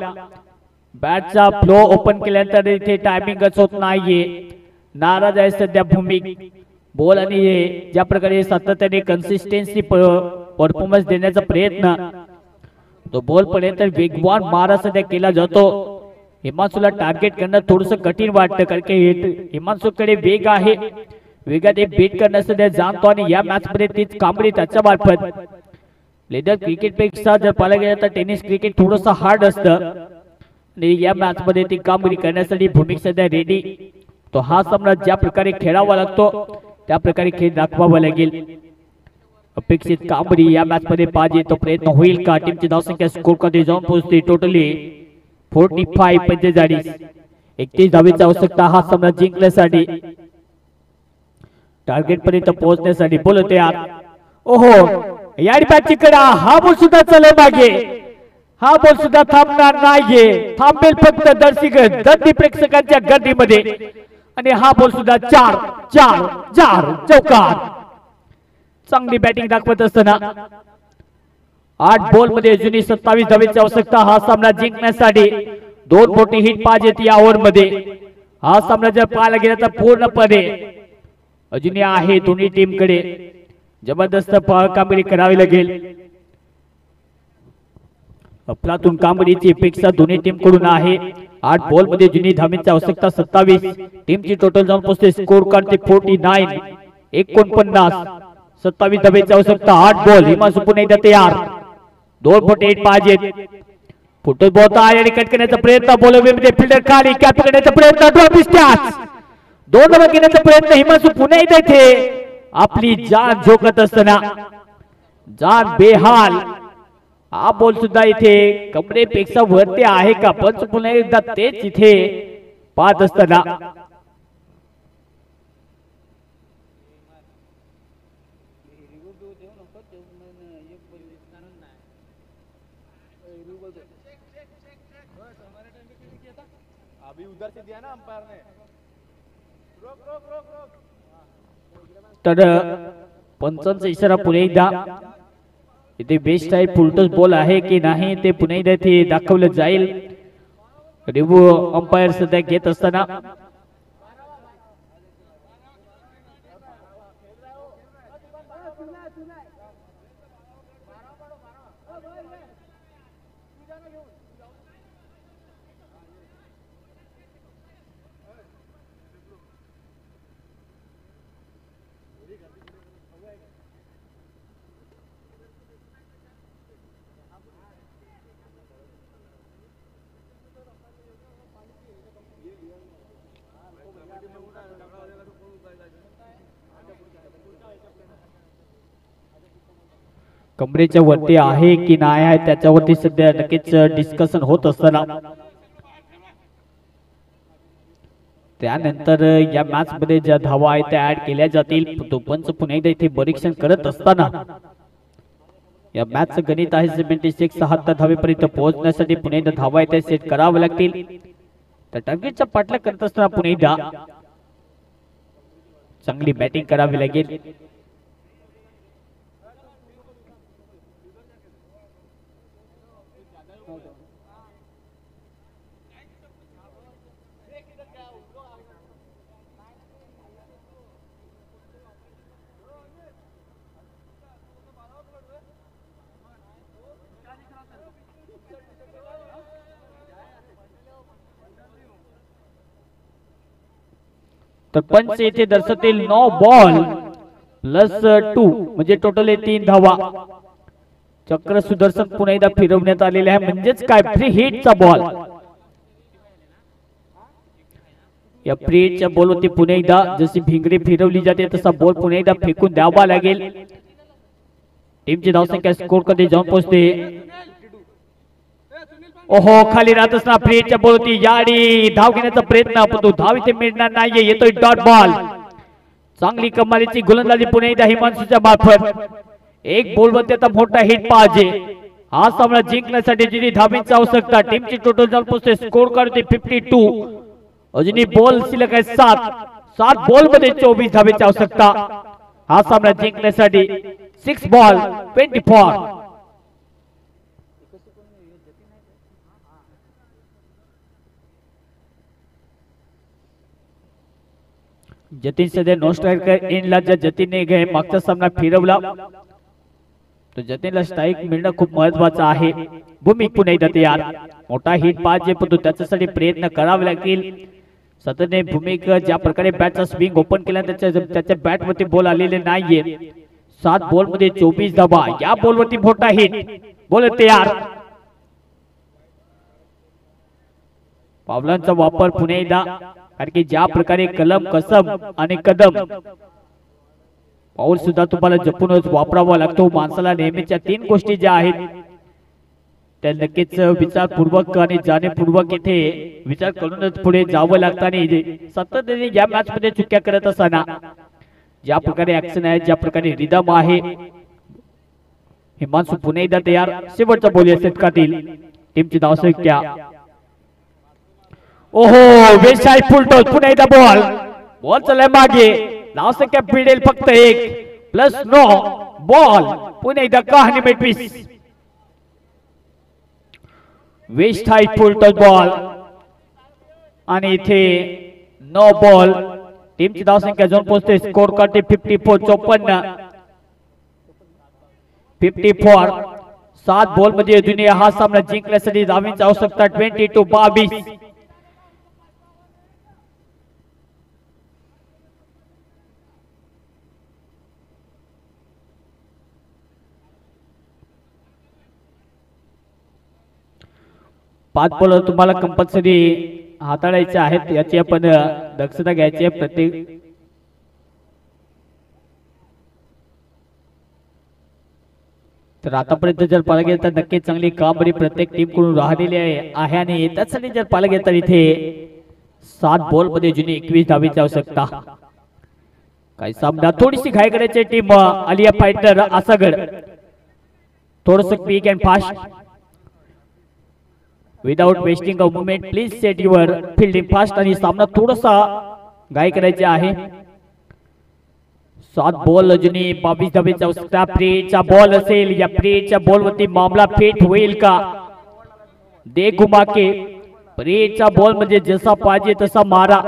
[SPEAKER 1] बॅटचा फ्लो ओपन केल्यानंतर इथे टायमिंगच होत नाहीये. नाराज आहे सध्या भूमिक. बॉल आणि ज्या प्रकारे सातत्याने कन्सिस्टन्सी परफॉर्मन्स देण्याचा प्रयत्न तो बॉल पर्यंत वेगवान मारा सध्या केला जातो. हिमांशूला टार्गेट करणं थोडस कठीण वाटतं कारण की हिमांशूकडे वेग आहे. वेगात एक बेट करणं सध्या जाणतो आणि या मॅच मध्ये तीच कामगिरी त्याच्या मार्फत. लेदर क्रिकेट पेक्षा जर पाहायला गेलं तर टेनिस क्रिकेट थोडस हार्ड असतं आणि या मॅच मध्ये ती कामगिरी करण्यासाठी भूमिक सध्या रेडी. तो हा सामना ज्या प्रकारे खेळावा लागतो त्या प्रकारे खेळ दाखवावा लागेल. अपेक्षित कामगिरी या मॅच मध्ये पाहिजे तो प्रयत्न होईल का. टीमची धावसंख्या स्कोर मध्ये जाऊन पोहोचते टोटली 45. 31 धावेची आवश्यकता हा सामना जिंकण्यासाठी. टार्गेट पर्यंत पोहोचण्यासाठी बोलत यार. ओहो याडी बॅटची कडा. हा बॉल सुद्धा चले मागे. हा बॉल सुद्धा थांबणार नाहीये. थांबेल फक्त दर्दी प्रेक्षकांच्या गर्दीमध्ये आणि हा बॉल सुद्धा 4 चौकार. चांगली बॅटिंग दाखवत असताना 8 बॉल मध्ये अजूनही 27 धावेची आवश्यकता हा सामना जिंकण्यासाठी. 2 मोठी हिट पाहिजेत या ओव्हर मध्ये. हा सामना जर पाहायला गेला तर पूर्णपणे अजूनही आहे दोन्ही टीम कडे. जबरदस्त कामगिरी करावी लागेल. अफलातून कामगिरीची अपेक्षा दोन्ही टीम कडून आहे. 8 बॉल मध्ये जुनी धावेची आवश्यकता 27. टीमची टोटल जाऊन पोहोचते स्कोर कार्ड 49. 49. 27 धावेची आवश्यकता. 8 बॉल. हिमांशू पुन्हा एकदा तयार. 2 मोठे हिट पाहिजेत. फुटबॉल बॉल आहे आणि कट करण्याचा प्रयत्न. बॉलमध्ये फिल्डर खाली कॅप करण्याचा प्रयत्न. Drop catch. 2 धावा घेण्याचा प्रयत्न. हिमांशू पुन्हा एकदा इथे आपली जान झोकत असताना जान बेहाल. हा बॉल सुद्धा इथे कमरेपेक्षा वरती आहे का पण पुन्हा एकदा तेच इथे पाहत असताना
[SPEAKER 3] अभी उधर से दिया ना अंपायर ने.
[SPEAKER 1] तर पंचांचा इशारा पुन्हा एकदा. इथे बेस्ट आहे फुलटॉस बॉल आहे की नाही ते पुन्हा एकदा इथे दाखवलं जाईल. रिव्ह्यू अंपायर सध्या घेत असताना कमरेच्या वरती आहे की नाही आहे त्याच्यावरती सध्या नक्कीच डिस्कशन होत असताना त्यानंतर या मॅच मध्ये ज्या धावा आहेत त्या ऍड केल्या जातील. तो पंच पुन्हा एकदा इथे परीक्षण करत असताना या मॅचचं गणित आहे 76 76 धावेपर्यंत पोहोचण्यासाठी पुन्हा एकदा धावा इथे सेट करावे लागतील. तर टार्गेटचा पाठलाग करत असताना पुन्हा एकदा चांगली बॅटिंग करावी लागेल. तर पंच येथे दर्शवतील 9 बॉल प्लस 2 म्हणजे टोटल 3 धावा. चक्र सुदर्शन पुन्हा एकदा फिरवण्यात आलेले आहे म्हणजेच काय फ्री हिटचा बॉल. या फ्री हिटच्या बॉलवरती पुन्हा एकदा जशी भिंगरी फिरवली जाते तसा बॉल पुन्हा एकदा फेकून द्यावा लागेल. टीमची धावसंख्या स्कोर कडे जाऊन पोहोचते. ओहो खाली राहत असताना फ्री हिटच्या बॉलवरती याडी धाव घेण्याचा प्रयत्न पण तो धाव इथे मिळणार नाहीये. येतोय डॉट बॉल. चांगली कमालीची गोलंदाजी पुन्हा एकदा हिमांशूच्या मार्फत. एक बॉलवरती आता मोठा हिट पाहिजे. हा सामना जिंकण्यासाठी जिनी धावांची आवश्यकता. टीमची टोटल जाऊन पोहोचते स्कोर करते 52. अजूनही बॉल शिल्लक आहे 7 बॉल मध्ये 24 धावांची आवश्यकता. हा सामना जिंकण्यासाठी 6 बॉल 24. जतीन सध्या नो स्ट्रायकर इनला ज्या जतीनने मागचा सामना फिरवला तो जतीनला स्ट्राईक मिळणं खूप महत्वाचं आहे. भूमिक पुन्हा एकदा तयार. मोठा हिट पाहिजे पण त्याच्यासाठी प्रयत्न करावे लागतील. सततने भूमिक ज्या प्रकारे बॅटचा स्विंग ओपन केला त्याच्या बॅटवरती बॉल आलेले नाहीये. 7 बॉल मध्ये 24 धावा. या बॉलवरती मोठा हिट. बॉल तयार. पावलांचा वापर पुन्हा एकदा कारण की ज्या प्रकारे कलम कसम आणि कदम पाऊल सुद्धा तुम्हाला जपूनच वापरावा लागतो. माणसाला नेहमीच्या 3 गोष्टी ज्या आहेत त्या नक्कीच विचारपूर्वक आणि जाणीवपूर्वक इथे विचार करूनच पुढे जावं लागतं. आणि सतत या मॅच मध्ये चुक्या करत असताना ज्या प्रकारे ऍक्शन आहे ज्या प्रकारे रिदम आहे. हिमांशू पुन्हा एकदा तयार. शेवटचा बॉल षटकातील टीमची धावसंख्या. ओहो वेशाई फुलटॉस पुन्हा एकदा बॉल चाललाय मागे. धावसंख्या भिडेल फक्त 1 प्लस 9 बॉल. पुन्हा एकदा कहाणी में ट्विस्ट. वेस्ट हाय फुलटॉस बॉल आणि इथे 9 बॉल. टीमची धावसंख्या जाऊन पोहोचते स्कोर करते 54. 7 बॉल मध्ये अजूनही हा सामना जिंकण्यासाठी धावांची आवश्यकता 22. पाच बॉल तुम्हाला कंपल्सरी हाताळायचे आहेत याची आपण दक्षता घ्यायची आहे. प्रत्येक तर आतापर्यंत जर पाहिलं गेलं तर नक्कीच चांगली कामगिरी प्रत्येक टीम कडून राहिलेली आहे आणि त्यासाठी जर पाहिलं गेलं तर इथे 7 बॉल मध्ये जुनी 21 धावेची आवश्यकता. काही सामना थोडीशी घाई करायची टीम आलिया फायटर आसागड. थोडस quick and fast without wasting a moment please set your fielding fast. आणि सामना थोडासा घाई करायचे आहे. 7 बॉल अजूनही 22 धावेची आवश्यकता. प्रेचा बॉल असेल या प्रेच्या बॉल वरती मामला फेट होईल का. दे घुमा के प्रेचा बॉल म्हणजे जसा पाहिजे तसा मारा.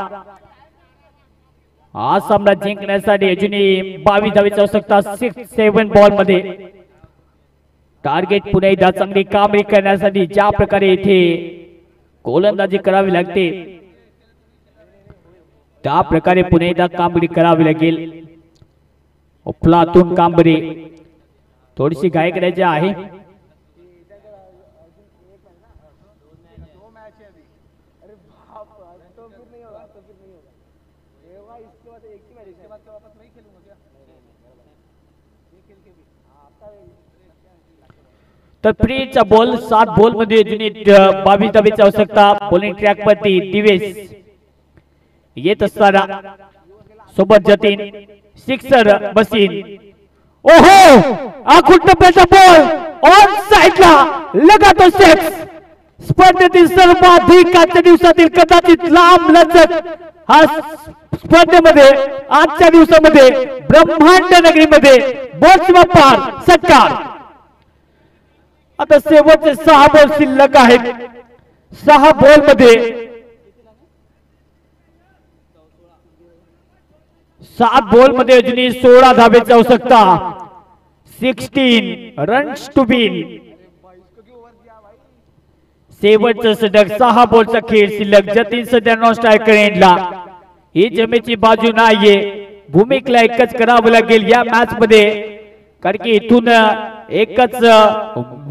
[SPEAKER 1] हा सामना जिंकण्यासाठी अजूनही 22 धावेची आवश्यकता. 6-7 बॉल मध्ये टार्गेट पुन्हा एकदा चांगली कामगिरी करण्यासाठी ज्या प्रकारे इथे गोलंदाजी करावी लागते त्या प्रकारे पुन्हा एकदा कामगिरी करावी लागेल. अफलातून कामगिरी. थोडीशी घाई करायची आहे. तर फ्रीचा बॉल 7 बॉल मध्ये युनिट 22 धावेची आवश्यकता. बॉलिंग ट्रॅक वरती दिवेश येत असताना सोबत जतीन सिक्सर बसीन ओहो आखूड टप्प्याचा बॉल ऑन साइडला लगा तो सेक्स. स्पर्धेतील सर्वाधिक आजच्या दिवसातील कदाचित लांब लचक हा स्पर्धेमध्ये आजच्या दिवसामध्ये ब्रह्मांड नगरीमध्ये बॉल पार सत्कार. आता शेवटचे 6 बॉल शिल्लक आहेत. 6 बॉल मध्ये 7 बॉल मध्ये अजूनही 16 धावेची आवश्यकता. 16 रन्स टू विन. शेवटचं षटक 6 बॉलचा खेळ शिल्लक. जतीन सध्या नॉन स्ट्रायकर एंडला. ही जमेची बाजू नाहीये. भूमिकेला एकच करावं लागेल या मॅच मध्ये, कारण की इथून एकच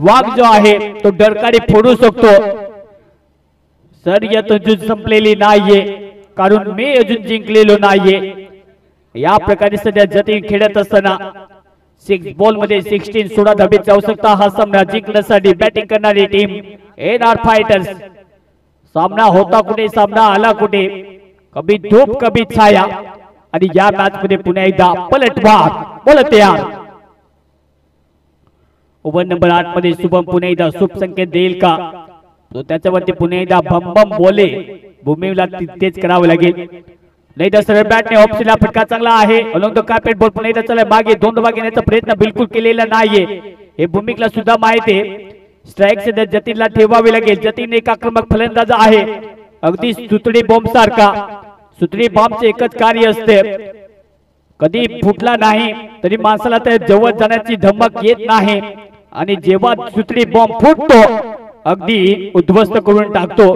[SPEAKER 1] वाघ जो आहे तो डरकाळी फोडू शकतो. शर्यत अजून संपलेली नाहीये, कारण मी अजून जिंकलेलो नाहीये. या प्रकारे सध्या जतीन खेळत असताना 6 बॉल मध्ये 16 16 धावेची आवश्यकता. हा सामना जिंकण्यासाठी बॅटिंग करणारी टीम एनआर फायटर्स. सामना होता कुठे, सामना आला कुठे, कभी धूप कभी छाया. आणि या मॅच मध्ये पुन्हा एकदा पलटवार. बोलत तयार. ओव्हर नंबर 8 मध्ये शुभम पुन्हा एकदा शुभ संकेत देईल का, तो त्याच्यावरती पुन्हा एकदा भम भम बोले. भूमीला तेच करावं लागेल. नाही तर सरळ बॅटने ऑप्शनला फटका चांगला आहे. अलॉंग द कार्पेट बॉल पुन्हा एकदा चला मागे. 2 धावा घेण्याचा प्रयत्न बिलकुल केलेला नाहीये. हे भूमिकेला सुद्धा माहिती आहे. स्ट्राईक सध्या जतीनला ठेवावे लागेल. जतीन एक आक्रमक फलंदाज आहे, अगदी सुतडी बॉम्ब सारखा. सुतडी बॉम्बचे एकच कार्य असते, कधी फुटला नाही तरी माणसाला त्या जवळ जाण्याची धमक येत नाही, आणि जेव्हा सुतडी बॉम्ब फुटतो अगदी उद्ध्वस्त करून टाकतो.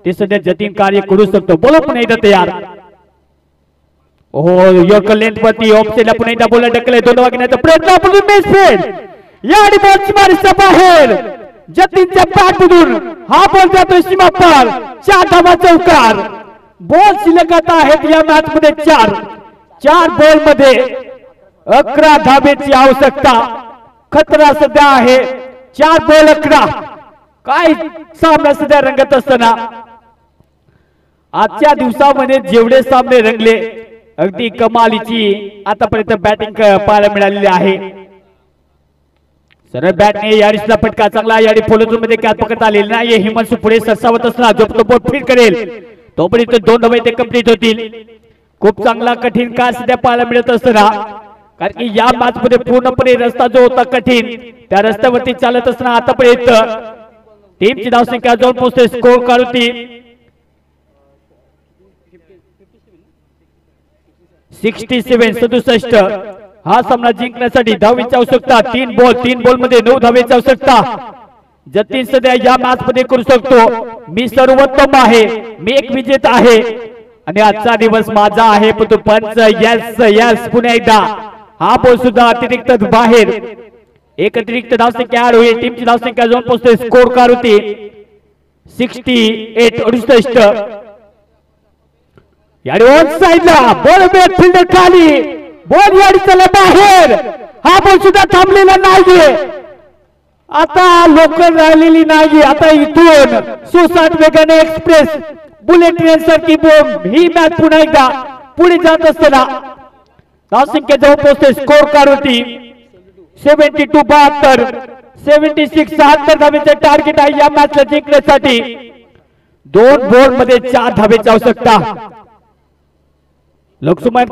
[SPEAKER 1] ते सध्या जतीन कार्य करू शकतो. बोला पुन्हा एकदा तयार. ओहो योग्य लेंथ वरती ऑप्शनला पुन्हा एकदा बोला ढकले. 2 धावा घेण्याचा प्रयत्न आपण मेस फेड. या आणि बॉलची मारीचा बाहेर. जतीनच्या बॅटमधून हा बॉल जातो सीमा पार. 4 धावा चौकार. बॉल शिल्लक आता आहेत या मॅच मध्ये 4 बॉल मध्ये 11 धावेची आवश्यकता. खतरा सध्या आहे. 4 बॉल 11. काय सामना सध्या रंगत असताना आजच्या दिवसामध्ये जेवढे सामने रंगले अगदी कमालीची आतापर्यंत बॅटिंग पाहायला मिळालेली आहे. सरळ बॅटने याडीसला फटका चांगला. याडी फोलून मध्ये कॅच पकडता आलेला नाही. हिमंशू पुढे सरसावत असणार. जो तो बॉल फीड करेल तोपर्यंत 2 धावे ते कंप्लीट होतील. खूप चांगला कठीण काळ सध्या पाहायला मिळत असताना, कारण की या मॅच मध्ये पूर्णपणे रस्ता जो होता कठीण, त्या रस्त्यावरती चालत असताना आतापर्यंत टीमची धावसंख्या जाऊन पोहोचते. स्कोर कार्ड होती 67. हा सामना जिंकण्यासाठी धावेची आवश्यकता. 3 बॉल मध्ये 9 धावेची आवश्यकता. जतीन सध्या या मॅच मध्ये करू शकतो. मी सर्वोत्तम आहे, मी एक विजेता आहे आणि आजचा दिवस माझा आहे. पण तो पंच यस यस. पुन्हा एकदा हा बॉल सुद्धा अतिरिक्त बाहेर. एक अतिरिक्त धावसंख्या ऍड होईल. टीमची धावसंख्या जाऊन पोहोचते. स्कोर कार्ड होती 68. याडी ऑन साइडला. बॉल बॅट फिल्डर खाली. बॉल याडी चला बाहेर. हा बॉल सुद्धा थांबलेला नाहीये. आता लोकल राहिलेली नाही. आता इथून सुसाट वेगाने एक्सप्रेस बुलेट ट्रेन सारखी बॉम्ब ही मॅच पुन्हा एकदा पुढे जात असताना धावसंख्या जवळ पोहोचते. स्कोर कार्ड होती 72. 76 धावेचे टार्गेट आहे या मॅचला जिंकण्यासाठी. 2 बॉल मध्ये 4 धावेची आवश्यकता. लोकसुमन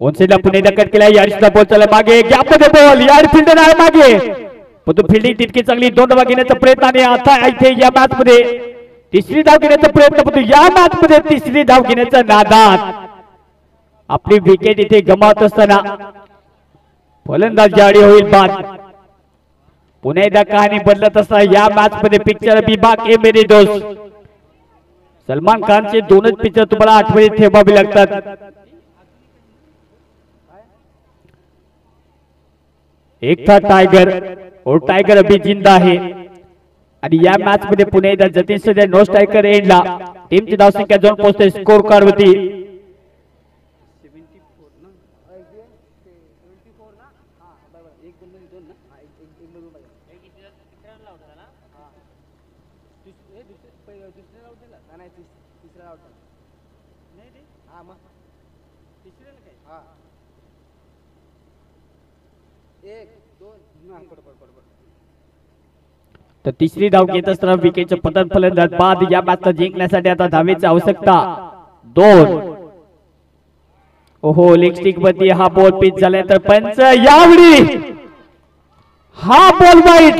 [SPEAKER 1] ओनसेला पुणे कट केला. याडीचा बॉल चला मागे. गॅप मध्ये बॉल. याड फिल्डर आहे मागे, पण तो फिल्डिंग तितकी चांगली. 2 धावा घेण्याचा प्रयत्न आणि आता इथे या मॅच मध्ये 3री धाव घेण्याचा प्रयत्न. पण या मॅच मध्ये 3री धाव घेण्याचा नादात आपली विकेट इथे गमावत असताना फलंदाज जाडी होईल बाद. पुन्हा एकदा कहाणी बदलत असताना या मॅच मध्ये पिक्चर अभी बाकी है मेरे दोस्त. सलमान खानचे 2च पिक्चर तुम्हाला आठवणीत ठेवावे लागतात. एक था टाइगर और टाइगर अभी जिंदा है. आणि या मॅच मध्ये पुन्हा एकदा जतीन सध्या नो स्ट्रायकर एंडला. टीमची धावसंख्या जाऊन पोहोचते. स्कोर कार्ड होती
[SPEAKER 2] 74. तिसरीला काय हा 1 2 हा बरोबर
[SPEAKER 1] तर तिसरी धाव घेत असताना विकेटचं पतन फलंदाज बाद. या मॅचला जिंकण्यासाठी आता धावेची आवश्यकता 2. ओहो लेग स्टिक मध्ये हा बॉल पिच झाल्यानंतर पंच यावेळी हा ball wide.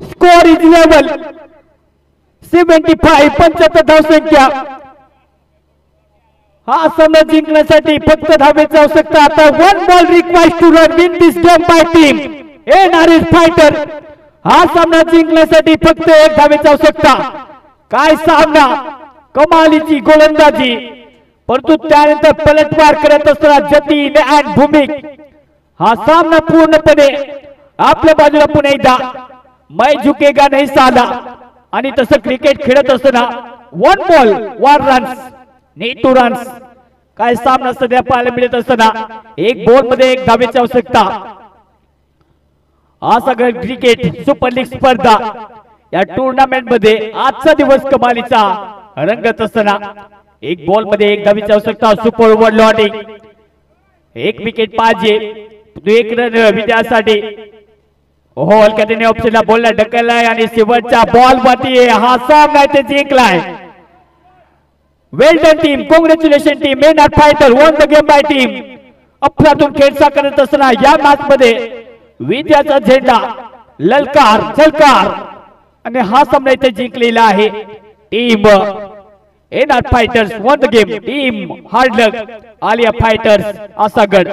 [SPEAKER 1] Score is level 75. 75 धावसंख्या. हा सामना जिंकण्यासाठी फक्त धावेची आवश्यकता. आता 1 ball required to run win this game by team NRS fighter. हा सामना जिंकण्यासाठी फक्त 1 धावेची आवश्यकता. काय सामना, कमालीची गोलंदाजी, परंतु त्यानंतर पलटवार करत असताना जतीन अँड भूमिक हा सामना पूर्णपणे आपल्या बाजूला पुन्हा एकदा मै झुकेगा नाही साला. आणि तसं क्रिकेट खेळत असताना 1 ball 1 runs need two runs. काय सामना सध्या पाहायला मिळत असताना 1 बॉल मध्ये 1 धावेची आवश्यकता. आसागड क्रिकेट सुपर लीग स्पर्धा या टुर्नामेंट मध्ये आजचा दिवस कमालीचा रंगत असताना 1 बॉल मध्ये 1 धावेची आवश्यकता. सुपर ओव्हर लॉडिंग 1 विकेट पाहिजे 1 रन विजयासाठी. ओहो हलक्याने ऑप्शनला बॉलला ढकललाय आणि शेवटच्या बॉल मध्ये हा सामना ते जिंकलाय. Well done team, congratulation team NR fighter won the game by team. अफलातून खेळ करत असताना या मॅच मध्ये विजयाचा झेंडा ललकार झलकार आणि हा सामना इथे जिंकलेला आहे team NR fighters won the game. Team hard luck Aliya fighters Asagad.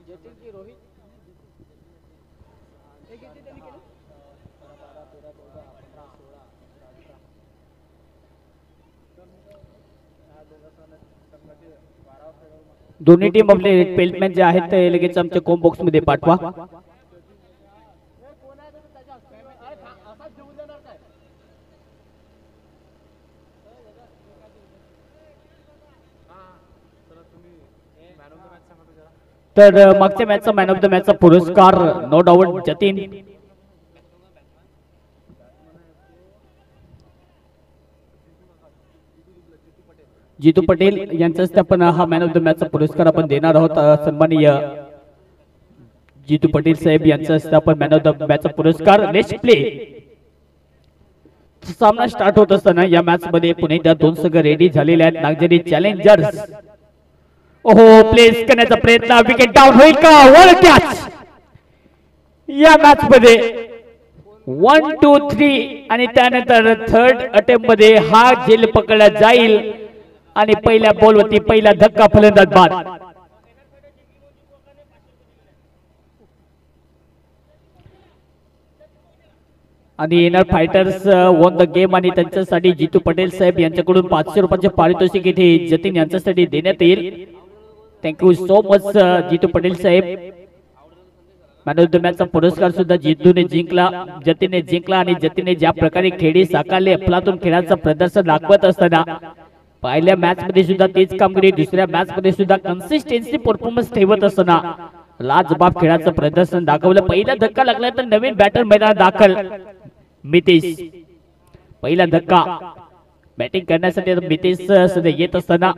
[SPEAKER 2] Jatin की रोहित हे किती त्यांनी केलं 12 13 14 15 16 17 ह्या दोघांना संघाचे 12 खेळाडू
[SPEAKER 1] दोन्ही टीम आपले पेल्टमॅन जे आहेत ते लगेच आमच्या कॉम बॉक्स मध्ये पाठवा. तर मागच्या मॅचचा मॅन ऑफ द मॅचचा पुरस्कार नो डाऊट जतीन. जितू पटेल यांचाच आपण हा मॅन ऑफ द मॅचचा पुरस्कार आपण देणार आहोत. सन्माननीय जितू पटेल साहेब यांचाच आपण मॅन ऑफ द मॅचचा पुरस्कार. नेक्स्ट प्ले सामना स्टार्ट होत असताना या मॅच मध्ये पुणे त्या दोन संघ रेडी झालेले आहेत. नागझरी चॅलेंजर्स ओहो प्लेस करण्याचा प्रयत्न, विकेट डाऊन होईल का? वर कॅच या मॅच मध्ये 1 2 3 आणि त्यानंतर थर्ड अटेम्प्ट मध्ये हा झेल पकडला जाईल आणि पहिल्या बॉल वरती पहिला धक्का फलंदाज बाद. आणि येणार फायटर्स वॉन द गेम आणि त्यांच्यासाठी जितू पटेल साहेब यांच्याकडून 500 रुपयाचे पारितोषिक इथे जतीन यांच्यासाठी देण्यात येईल. Thank you so much Jitu Patel साहेब. मॅन ऑफ द मॅचचा पुरस्कार सुद्धा जितूने जिंकला, जतीनने जिंकला आणि जतीनने ज्या प्रकारे खेळी साकारले, अफलातून खेळाचं प्रदर्शन दाखवत असताना पहिल्या मॅच मध्ये सुद्धा तेच कामगिरी, दुसऱ्या मॅच मध्ये सुद्धा कन्सिस्टन्सी परफॉर्मन्स ठेवत असताना लाजबाब खेळाचं प्रदर्शन दाखवलं. पहिला धक्का लागला तर नवीन बॅटर मैदानात दाखल मितेश. पहिला धक्का बॅटिंग करण्यासाठी मितेश सध्या येत असताना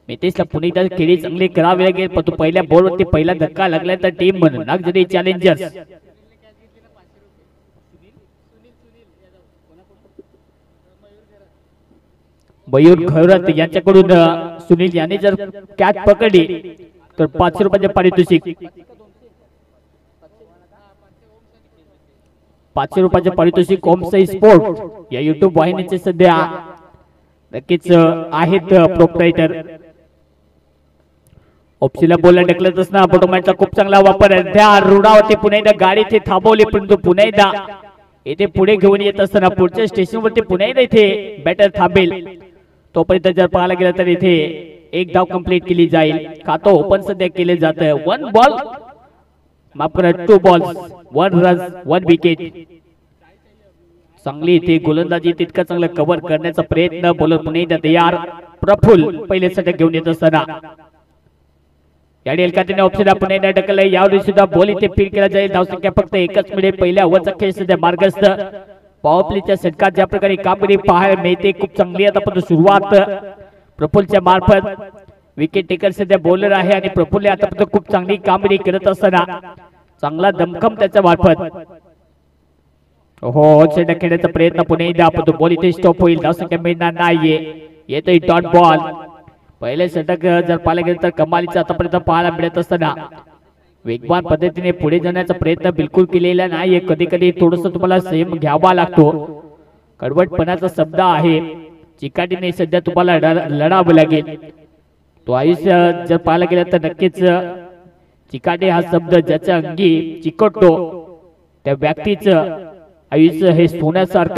[SPEAKER 1] मितेशला पुणे एकदा खेळी चांगली करावी लागेल, पण तो पहिल्या बॉलवरती पहिला धक्का लागला तर टीम नागझरी चॅलेंजर्स मयूर खैरत यांच्याकडून सुनील यांनी जर कॅच पकडली तर 500 रुपयाचे पारितोषिक. 500 रुपयाचे पारितोषिक ओमसाई स्पोर्ट या युट्यूब वाहिनीचे सध्या नक्कीच आहेत प्रोप्रायटर. ऑप्शीला बोलला ढकलत असताना बॉटोमॅनचा खूप चांगला वापर आहे. त्या रुडावरती पुन्हा एकदा गाडी इथे थांबवली, परंतु पुन्हा एकदा इथे पुढे घेऊन येत असताना पुढच्या स्टेशनवरती पुन्हा एकदा इथे बॅटर थांबेल. तोपर्यंत जर पाहायला गेलं तर इथे एक धाव कंप्लीट केली जाईल. खातो ओपन सध्या केले जात आहे. 1 बॉल माफ करा 2 बॉल्स 1 रन 1 विकेट. चांगली इथे गोलंदाजी तितका चांगला कव्हर करण्याचा प्रयत्न. बॉलर पुन्हा एकदा तयार. प्रफुल्ल पहिले षटक घेऊन येत असताना याडी एलकातीने ऑप्शन पुन्हा एकदा ढकलले. यावेळी सुद्धा बॉल इथे फील्ड केला जाईल. धावसंख्या फक्त एकच मिळेल. पहिल्या ओव्हरचा खेळ सध्या मार्गस्थ. पॉवरप्लेच्या षटकात ज्या प्रकारे कामगिरी पाहायला मिळते खूप चांगली. आता पण सुरुवात प्रफुल्लच्या मार्फत. विकेट टेकर सध्या बॉलर आहे आणि प्रफुल्ल आतापर्यंत खूप चांगली कामगिरी करत असताना चांगला दमखम त्याच्या मार्फत. हो षटक खेळण्याचा प्रयत्न पुणे एकदा, पण तो बॉल इथे स्टॉप होईल. धावसंख्या मिळणार नाहीये. येतोय डॉट बॉल. पहिले षटक जर पाहायला गेलं तर कमालीचा आतापर्यंत पाहायला मिळत असताना वेगवान पद्धतीने पुढे जाण्याचा प्रयत्न बिलकुल केलेला नाहीये. कधी कधी थोडस तुम्हाला संयम घ्यावा लागतो. कडवटपणाचा शब्द आहे. चिकाटीने सध्या तुम्हाला लढावं लागेल. तो आयुष्य जर पाहायला गेलं तर नक्कीच चिकाटी हा शब्द ज्याच्या अंगी चिकटतो त्या व्यक्तीचं आयुष्य हे सोन्यासारखं